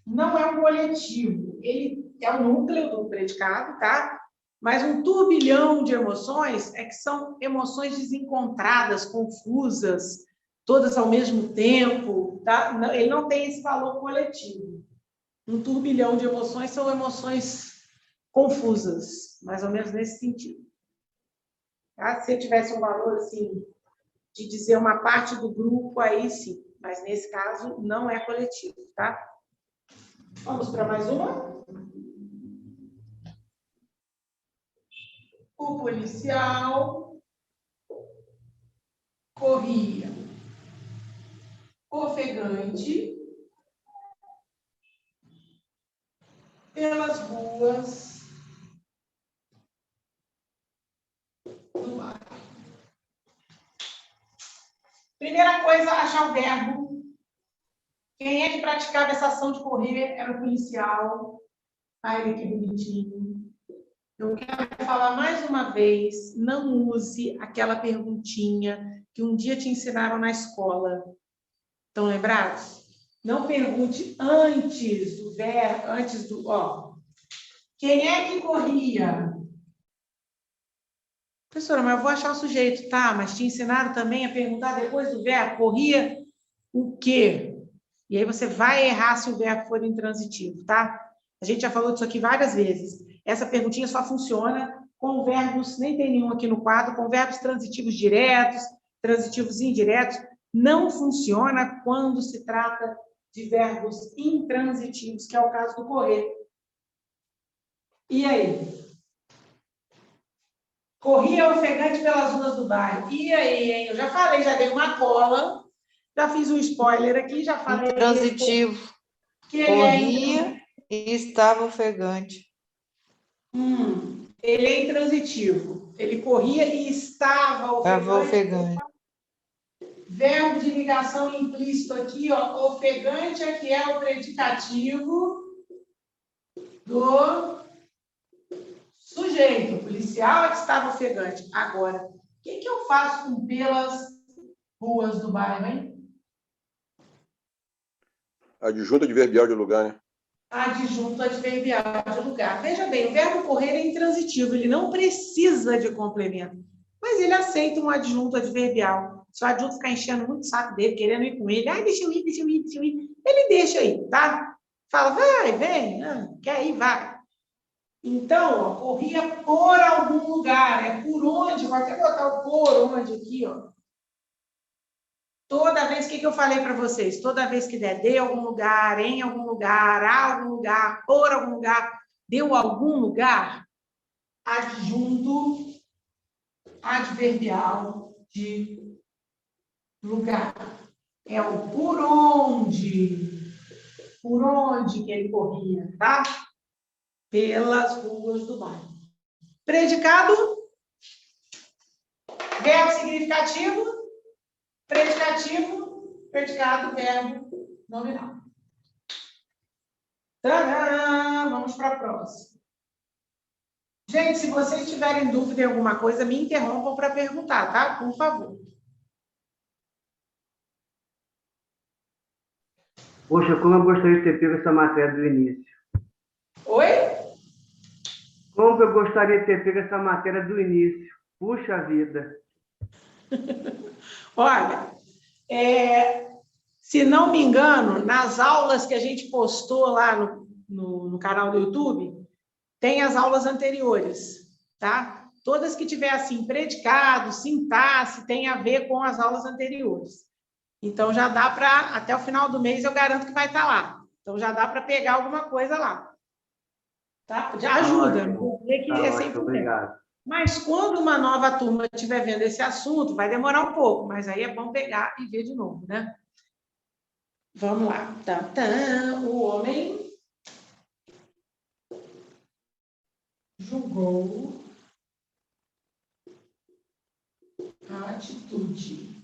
não é um coletivo. Ele é o núcleo do predicado, tá? Mas um turbilhão de emoções é que são emoções desencontradas, confusas, todas ao mesmo tempo, tá? Ele não tem esse valor coletivo. Um turbilhão de emoções são emoções confusas, mais ou menos nesse sentido. Tá? Se tivesse um valor assim de dizer uma parte do grupo, aí sim, mas nesse caso não é coletivo, tá? Vamos para mais uma? O policial corria ofegante pelas ruas do bairro. Primeira coisa, achar o verbo. Quem é que praticava essa ação de correr era o policial. Ai, que bonitinho. Eu quero falar mais uma vez, não use aquela perguntinha que um dia te ensinaram na escola. Estão lembrados? Não pergunte antes do verbo, quem é que corria? Professora, mas eu vou achar o sujeito, tá? Mas te ensinaram também a perguntar depois do verbo, corria o quê? E aí você vai errar se o verbo for intransitivo, tá? A gente já falou disso aqui várias vezes. Essa perguntinha só funciona com verbos, nem tem nenhum aqui no quadro, com verbos transitivos diretos, transitivos indiretos. Não funciona quando se trata de verbos intransitivos, que é o caso do correr. E aí? Corria ofegante pelas ruas do bairro. E aí, hein? Eu já falei, já dei uma cola, já fiz um spoiler aqui, já falei. Transitivo. Que corria e estava ofegante. Ele é intransitivo. Ele corria e estava ofegante. Estava ofegante. Verbo de ligação implícito aqui, ó. Ofegante aqui é o predicativo do sujeito. O policial é que estava ofegante. Agora, o que eu faço com pelas ruas do bairro, hein? Adjunto adverbial de lugar, né? Adjunto adverbial de lugar. Veja bem, o verbo correr é intransitivo, ele não precisa de complemento, mas ele aceita um adjunto adverbial. Se o adjunto ficar enchendo muito o saco dele, querendo ir com ele, deixa eu ir, deixa eu ir, deixa eu ir, ele deixa aí, tá? Fala, vai, vem, quer ir, vai. Então, ó, corria por algum lugar, é por onde, vou até botar o por onde aqui, ó. Toda vez, o que eu falei para vocês? Toda vez que der de algum lugar, em algum lugar, a algum lugar, por algum lugar, deu algum lugar, adjunto adverbial de lugar. É o por onde que ele corria, tá? Pelas ruas do bairro. Predicado, verbo significativo, predicativo, predicado, verbo nominal. Tadã! Vamos para a próxima. Gente, se vocês tiverem dúvida em alguma coisa, me interrompam para perguntar, tá? Por favor. Poxa, como eu gostaria de ter pego essa matéria do início. Oi? Como eu gostaria de ter pego essa matéria do início. Puxa vida. Olha, se não me engano, nas aulas que a gente postou lá no canal do YouTube, tem as aulas anteriores, tá? Todas que tiver assim, predicado, sintaxe, tem a ver com as aulas anteriores. Então, já dá para, até o final do mês, eu garanto que vai estar lá. Então, já dá para pegar alguma coisa lá. Tá? Já ajuda. Não vou dizer que é 100%. Obrigado. Mas quando uma nova turma estiver vendo esse assunto, vai demorar um pouco, mas aí é bom pegar e ver de novo, né? Vamos lá. O homem julgou a atitude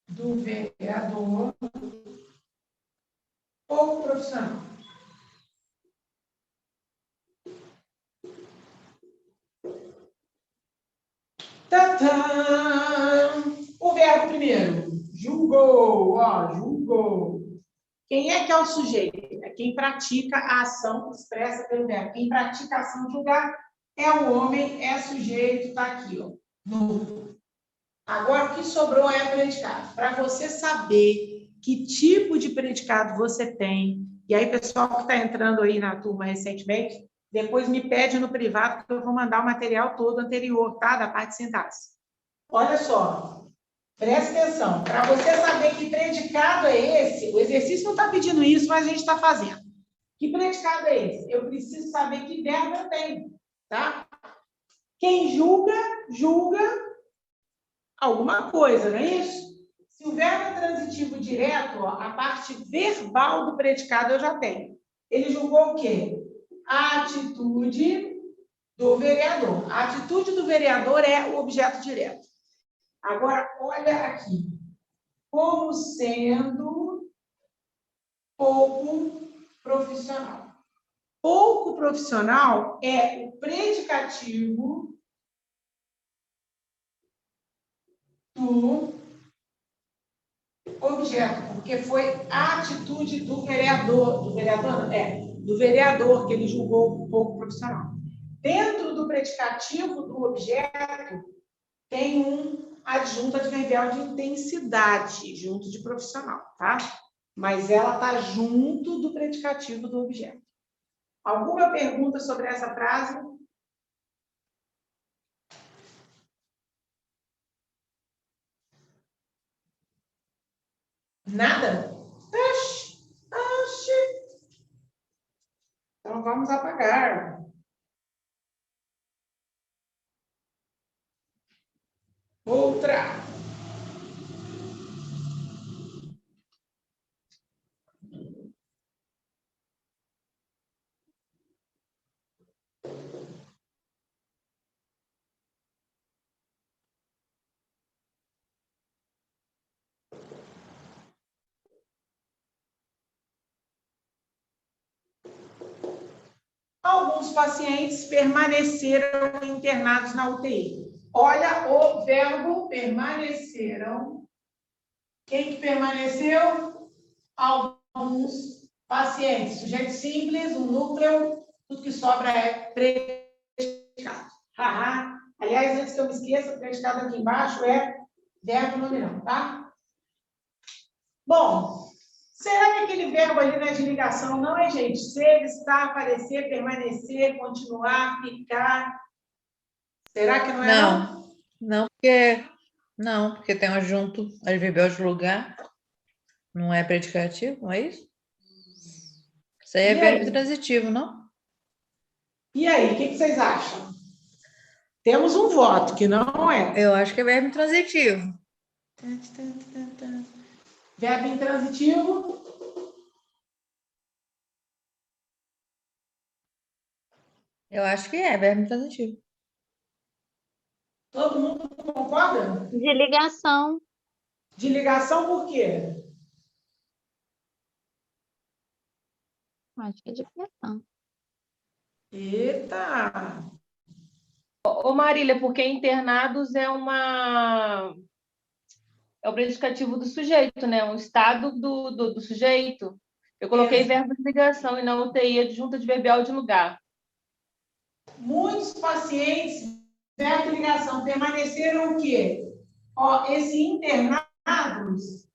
do vereador pouco profissional. O verbo primeiro, julgou, julgou. Quem é que é o sujeito? É quem pratica a ação expressa pelo verbo. Quem pratica a ação de julgar é o homem, é sujeito, está aqui, ó. Agora, o que sobrou é predicado. Para você saber que tipo de predicado você tem, e aí, pessoal que está entrando aí na turma recentemente, depois me pede no privado que eu vou mandar o material todo anterior, tá? Da parte de sintaxe. Olha só, presta atenção. Para você saber que predicado é esse, o exercício não está pedindo isso, mas a gente está fazendo. Que predicado é esse? Eu preciso saber que verbo eu tenho, tá? Quem julga, julga alguma coisa, não é isso? Se o verbo é transitivo direto, ó, a parte verbal do predicado eu já tenho. Ele julgou o quê? A atitude do vereador. A atitude do vereador é o objeto direto. Agora, olha aqui. Como sendo pouco profissional. Pouco profissional é o predicativo do objeto, porque foi a atitude do vereador. Do vereador que ele julgou pouco profissional. Dentro do predicativo do objeto, tem um adjunto adverbial de intensidade, junto de profissional, tá? Mas ela está junto do predicativo do objeto. Alguma pergunta sobre essa frase? Nada? Então, vamos apagar. Outra. Alguns pacientes permaneceram internados na UTI. Olha o verbo permaneceram. Quem que permaneceu? Alguns pacientes. Sujeito simples, um núcleo, tudo que sobra é predicado. Aliás, antes que eu me esqueça, o predicado aqui embaixo é verbo nominal, tá? Bom, será que aquele verbo ali na de ligação não é, gente? Ser, estar, aparecer, permanecer, continuar, ficar? Será que não é? Não, porque tem um adjunto adverbial de lugar. Não é predicativo, não é isso? Isso aí é E verbo aí? transitivo, não? E aí, o que vocês acham? Temos um voto, que não é. Eu acho que é verbo transitivo. Verbo intransitivo. Eu acho que é verbo transitivo. Todo mundo concorda? De ligação. De ligação por quê? Acho que é de ligação. Eita! Ô Marília, porque internados é o predicativo do sujeito, né? Um estado do sujeito. Eu coloquei verbo de ligação e na UTI adjunto adverbial de lugar. Muitos pacientes, verbo de ligação, permaneceram o quê? Ó, esse internados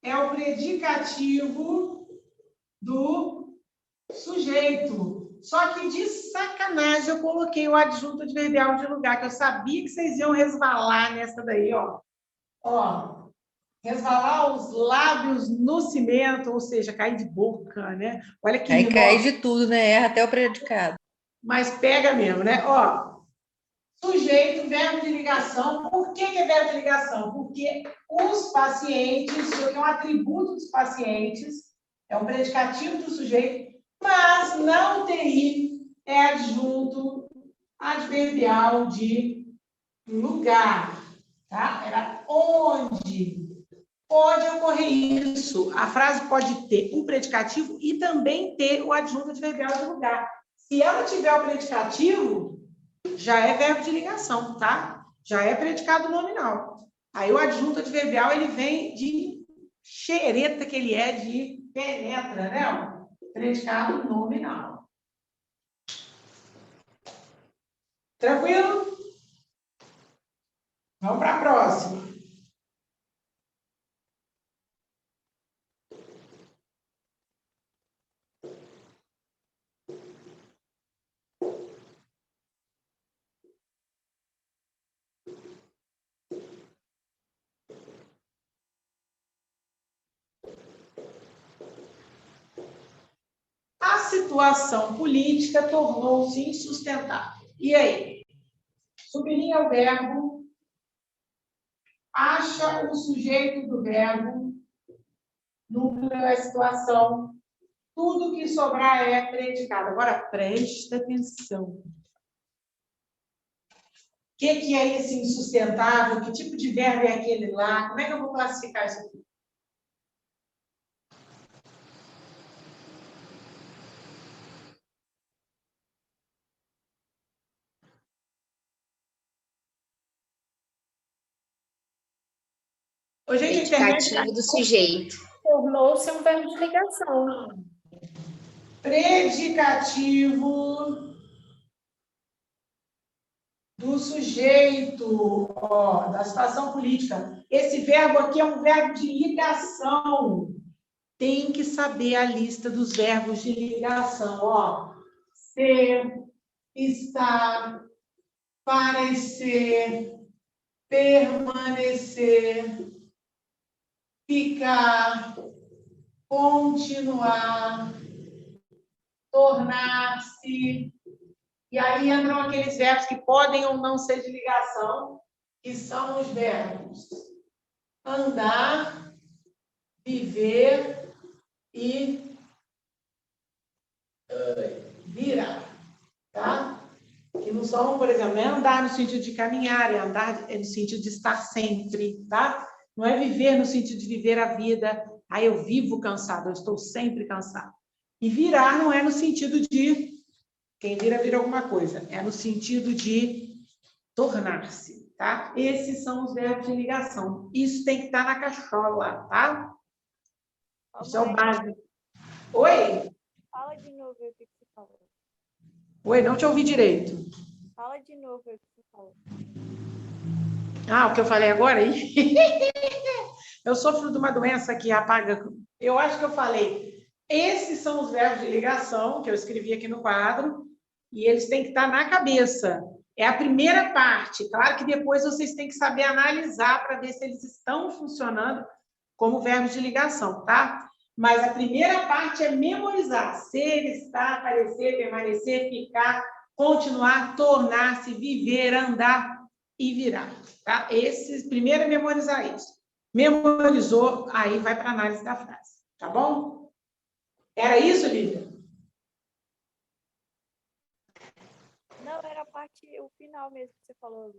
é o predicativo do sujeito. Só que de sacanagem eu coloquei o adjunto adverbial de lugar, que eu sabia que vocês iam resvalar nessa daí, ó. Ó, resvalar os lábios no cimento, ou seja, cair de boca, né? Olha que Aí lindo, cai ó. de tudo, né? Erra até o predicado. Mas pega mesmo, né? Ó, sujeito, verbo de ligação. Por que é verbo de ligação? Porque os pacientes, isso aqui é um atributo dos pacientes, é um predicativo do sujeito, mas na UTI é adjunto adverbial de lugar, tá? Era onde pode ocorrer isso. A frase pode ter um predicativo e também ter o adjunto adverbial de lugar. Se ela tiver o predicativo, já é verbo de ligação, tá? Já é predicado nominal. Aí o adjunto adverbial, ele vem de xereta, que ele é de penetra, né? Predicado nominal. Tranquilo? Vamos para a próxima. A situação política tornou-se insustentável. E aí? Sublinha o verbo, acha o sujeito do verbo, núcleo é a situação, tudo que sobrar é predicado. Agora, presta atenção. O que é esse insustentável? Que tipo de verbo é aquele lá? Como é que eu vou classificar isso aqui? Hoje a internet Predicativo do sujeito. Tornou-se um verbo de ligação. Predicativo do sujeito, ó, da situação política. Esse verbo aqui é um verbo de ligação. Tem que saber a lista dos verbos de ligação, ó. Ser, estar, parecer, permanecer, ficar, continuar, tornar-se. E aí entram aqueles verbos que podem ou não ser de ligação, que são os verbos andar, viver e virar, tá? Que não são, por exemplo, não é andar no sentido de caminhar, é andar no sentido de estar sempre, tá? Não é viver no sentido de viver a vida. Ah, eu vivo cansado, eu estou sempre cansado. E virar não é no sentido de quem vira, vira alguma coisa. É no sentido de tornar-se, tá? Esses são os verbos de ligação. Isso tem que estar na cachola, tá? Isso é o básico. Oi? Fala de novo o que você falou. Oi, não te ouvi direito. Fala de novo o que você falou. Ah, o que eu falei agora? Eu sofro de uma doença que apaga. Eu acho que eu falei. Esses são os verbos de ligação que eu escrevi aqui no quadro e eles têm que estar na cabeça. É a primeira parte. Claro que depois vocês têm que saber analisar para ver se eles estão funcionando como verbos de ligação, tá? Mas a primeira parte é memorizar. Ser, estar, aparecer, permanecer, ficar, continuar, tornar-se, viver, andar e virar, tá? Primeiro é memorizar isso. Memorizou, aí vai para a análise da frase, tá bom? Era isso, Lívia? Não, era a parte, o final mesmo que você falou, o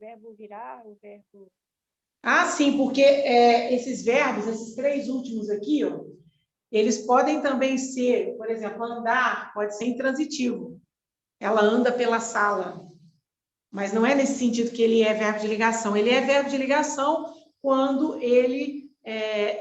verbo virar, o verbo... Ah, sim, porque esses verbos, esses 3 últimos aqui, ó, eles podem também ser, por exemplo, andar, pode ser intransitivo. Ela anda pela sala. Mas não é nesse sentido que ele é verbo de ligação. Ele é verbo de ligação quando ele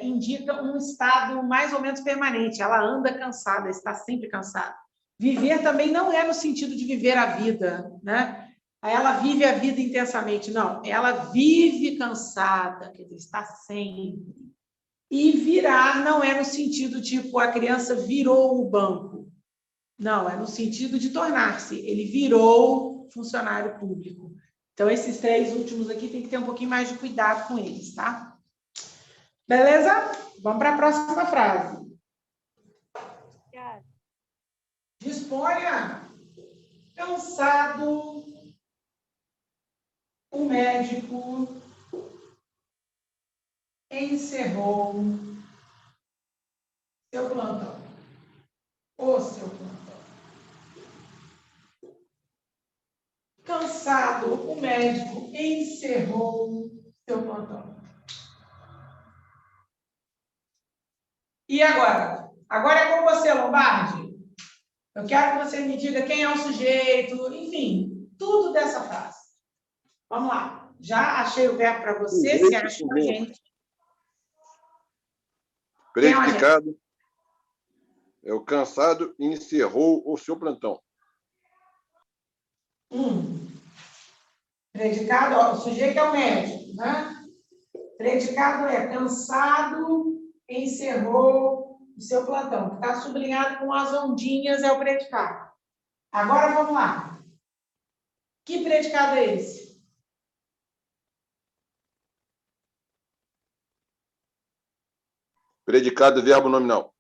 indica um estado mais ou menos permanente. Ela anda cansada, está sempre cansada. Viver também não é no sentido de viver a vida, né? Ela vive a vida intensamente. Não, ela vive cansada, quer dizer, está sempre. E virar não é no sentido tipo a criança virou o banco. Não, é no sentido de tornar-se. Ele virou funcionário público. Então, esses 3 últimos aqui tem que ter um pouquinho mais de cuidado com eles, tá? Beleza? Vamos para a próxima frase. Disponha. Cansado. O médico encerrou seu plantão. O seu plantão. Cansado, o médico encerrou seu plantão. E agora? Agora é com você, Lombardi. Eu quero que você me diga quem é o sujeito, enfim, tudo dessa frase. Vamos lá. Já achei o verbo para você, se acha a gente. Predicado. É o cansado encerrou o seu plantão. Predicado, ó, o sujeito é o médico, né? Predicado é cansado, encerrou o seu plantão. Está sublinhado com as ondinhas, é o predicado. Agora vamos lá. Que predicado é esse? Predicado, verbo nominal.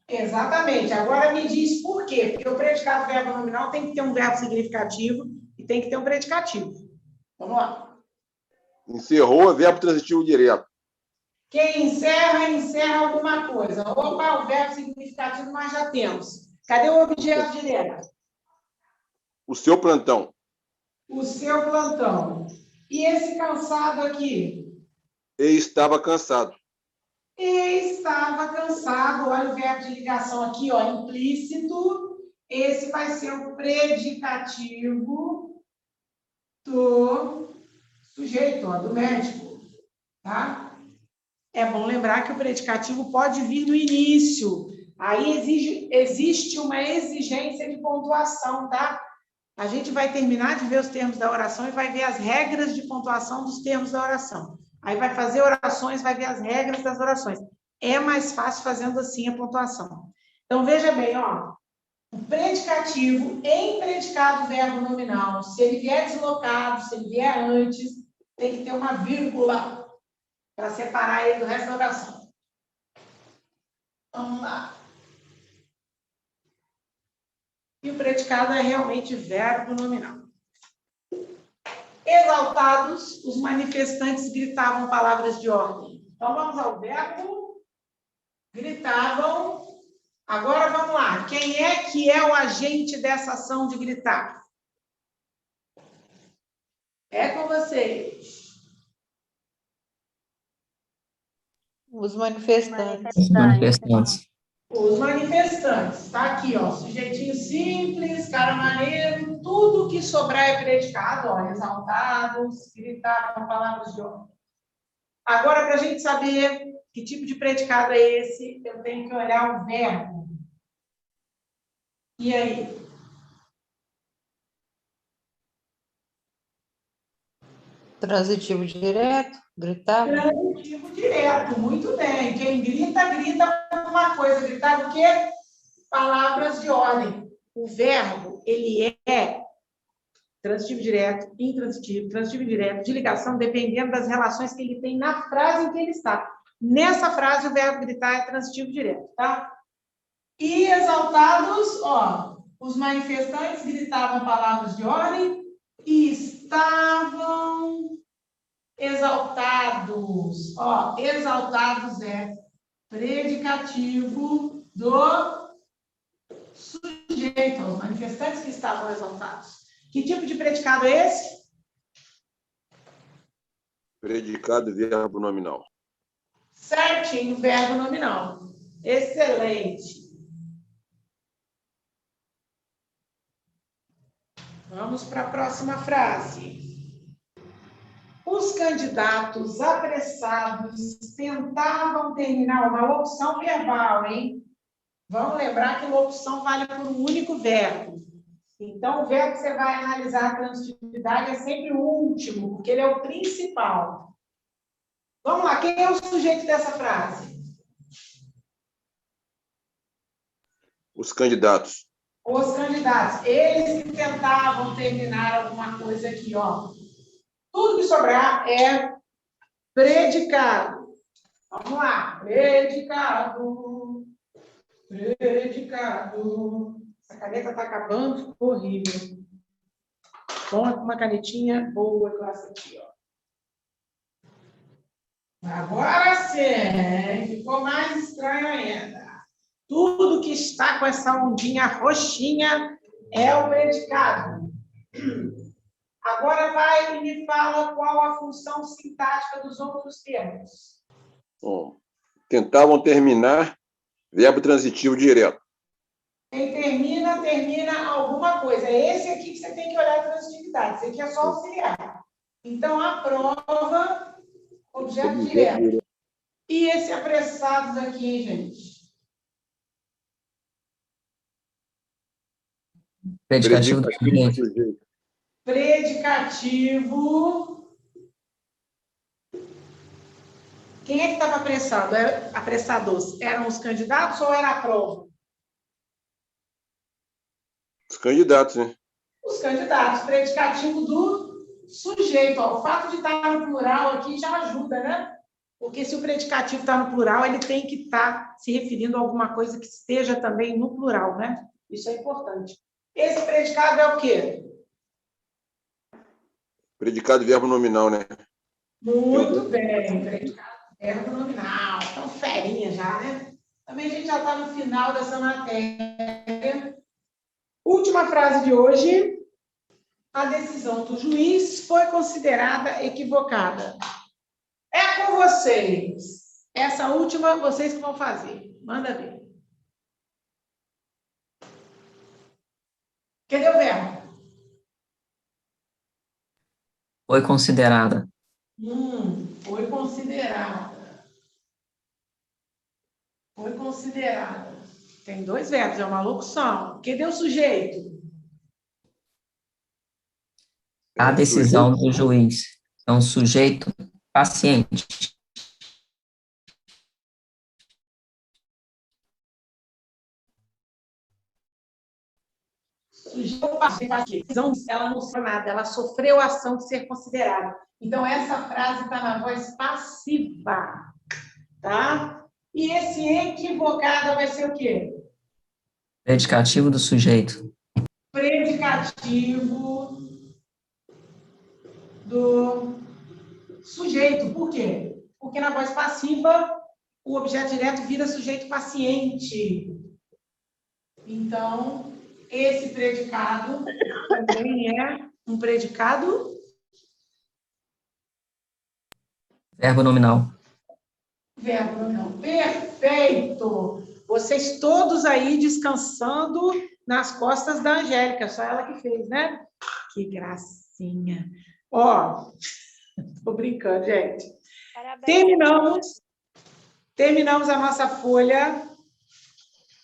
Exatamente. Agora me diz por quê. Porque o predicado verbo nominal tem que ter um verbo significativo e tem que ter um predicativo. Vamos lá. Encerrou é verbo transitivo direto. Quem encerra, encerra alguma coisa. Opa, o verbo significativo nós já temos. Cadê o objeto direto? O seu plantão. O seu plantão. E esse cansado aqui? E estava cansado. E estava cansado. Olha o verbo de ligação aqui, ó, implícito. Esse vai ser o predicativo do sujeito, ó, do médico. Tá? É bom lembrar que o predicativo pode vir no início. Aí existe uma exigência de pontuação, tá? A gente vai terminar de ver os termos da oração e vai ver as regras de pontuação dos termos da oração. Aí vai fazer orações, vai ver as regras das orações. É mais fácil fazendo assim a pontuação. Então, veja bem, ó. O predicativo em predicado verbo nominal, se ele vier deslocado, se ele vier antes, tem que ter uma vírgula para separar ele do resto da oração. Vamos lá. E o predicado é realmente verbo nominal. Exaltados, os manifestantes gritavam palavras de ordem. Então, vamos ao verbo. Gritavam. Agora, vamos lá. Quem é que é o agente dessa ação de gritar? É com vocês. Os manifestantes. Os manifestantes. Os manifestantes. Está aqui, ó. Sujeitinho simples, cara maneiro. Tudo que sobrar é predicado, ó. Exaltados, gritavam palavras de ordem. Agora, para a gente saber que tipo de predicado é esse, eu tenho que olhar o verbo. E aí? Transitivo direto, gritar. Transitivo direto, muito bem. Quem grita, grita uma coisa. Gritar o quê? Palavras de ordem. O verbo, ele é transitivo direto, intransitivo, transitivo indireto, de ligação, dependendo das relações que ele tem na frase em que ele está. Nessa frase, o verbo gritar é transitivo direto, tá? E exaltados, ó, os manifestantes gritavam palavras de ordem e estavam exaltados. Ó, exaltados é predicativo do sujeito, os manifestantes que estavam exaltados. Que tipo de predicado é esse? Predicado verbo nominal. Certinho, verbo nominal. Excelente. Vamos para a próxima frase. Os candidatos apressados tentavam terminar uma locução verbal, hein? Vamos lembrar que locução vale por um único verbo. Então, o verbo que você vai analisar a transitividade é sempre o último, porque ele é o principal. Vamos lá, quem é o sujeito dessa frase? Os candidatos. Os candidatos. Eles que tentavam terminar alguma coisa aqui, ó. Tudo que sobrar é predicado. Vamos lá. Predicado. Predicado. Essa caneta está acabando, ficou horrível. Toma uma canetinha boa com essa aqui, ó. Agora sim, ficou mais estranho ainda. Tudo que está com essa ondinha roxinha é o predicado. Agora vai e me fala qual a função sintática dos outros termos. Bom, tentavam terminar verbo transitivo direto. Quem termina alguma coisa. É esse aqui que você tem que olhar a transitividade. Esse aqui é só auxiliar. Então, a prova, objeto direto. E esse apressados aqui, hein, gente? Predicativo do sujeito. Predicativo. Quem é que estava apressado? Apressados? Eram os candidatos ou era a prova? Os candidatos, né? Os candidatos. Predicativo do sujeito. Ó, o fato de estar no plural aqui já ajuda, né? Porque se o predicativo está no plural, ele tem que estar se referindo a alguma coisa que esteja também no plural, né? Isso é importante. Esse predicado é o quê? Predicado verbo nominal, né? Muito bem. Predicado verbo nominal. Então, ferinha já, né? Também a gente já está no final dessa matéria. Última frase de hoje. A decisão do juiz foi considerada equivocada. É com vocês. Essa última, vocês que vão fazer. Manda ver. Cadê o verbo? Foi considerada. Foi considerada. Foi considerada. Tem dois verbos, é uma locução. Cadê o sujeito? A decisão do juiz. É um sujeito paciente. Ela não sofreu nada, ela sofreu a ação de ser considerada. Então, essa frase está na voz passiva, tá? E esse equivocada vai ser o quê? Predicativo do sujeito. Predicativo do sujeito. Por quê? Porque na voz passiva, o objeto direto vira sujeito paciente. Então, esse predicado também é um predicado Verbo nominal. verbo nominal. Perfeito! Vocês todos aí descansando nas costas da Angélica, só ela que fez, né? Que gracinha. Ó, tô brincando, gente. Parabéns. Terminamos a nossa folha.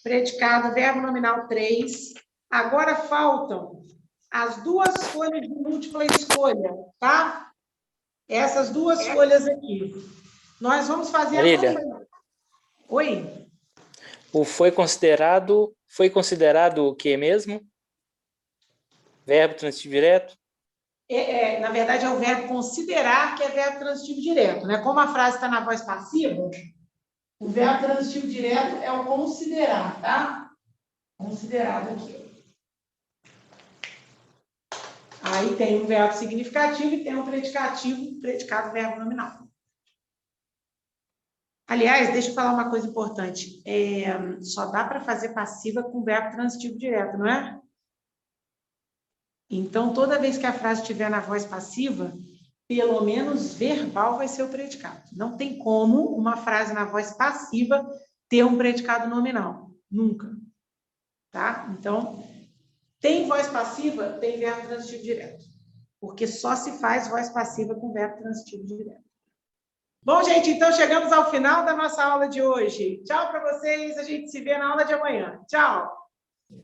Predicado, verbo nominal 3. Agora faltam as duas folhas de múltipla escolha, tá? Essas duas folhas aqui. Nós vamos fazer Marília. Oi? O foi considerado o que mesmo? Verbo transitivo direto? Na verdade, é o verbo considerar, que é verbo transitivo direto, né? Como a frase está na voz passiva, o verbo transitivo direto é o considerar, tá? Considerado aqui. Aí tem um verbo significativo e tem um predicativo, predicado verbo nominal. Aliás, deixa eu falar uma coisa importante. Só dá para fazer passiva com verbo transitivo direto, não é? Então, toda vez que a frase estiver na voz passiva, pelo menos verbal vai ser o predicado. Não tem como uma frase na voz passiva ter um predicado nominal. Nunca. Tá? Então, tem voz passiva, tem verbo transitivo direto. Porque só se faz voz passiva com verbo transitivo direto. Bom, gente, então chegamos ao final da nossa aula de hoje. Tchau para vocês, a gente se vê na aula de amanhã. Tchau!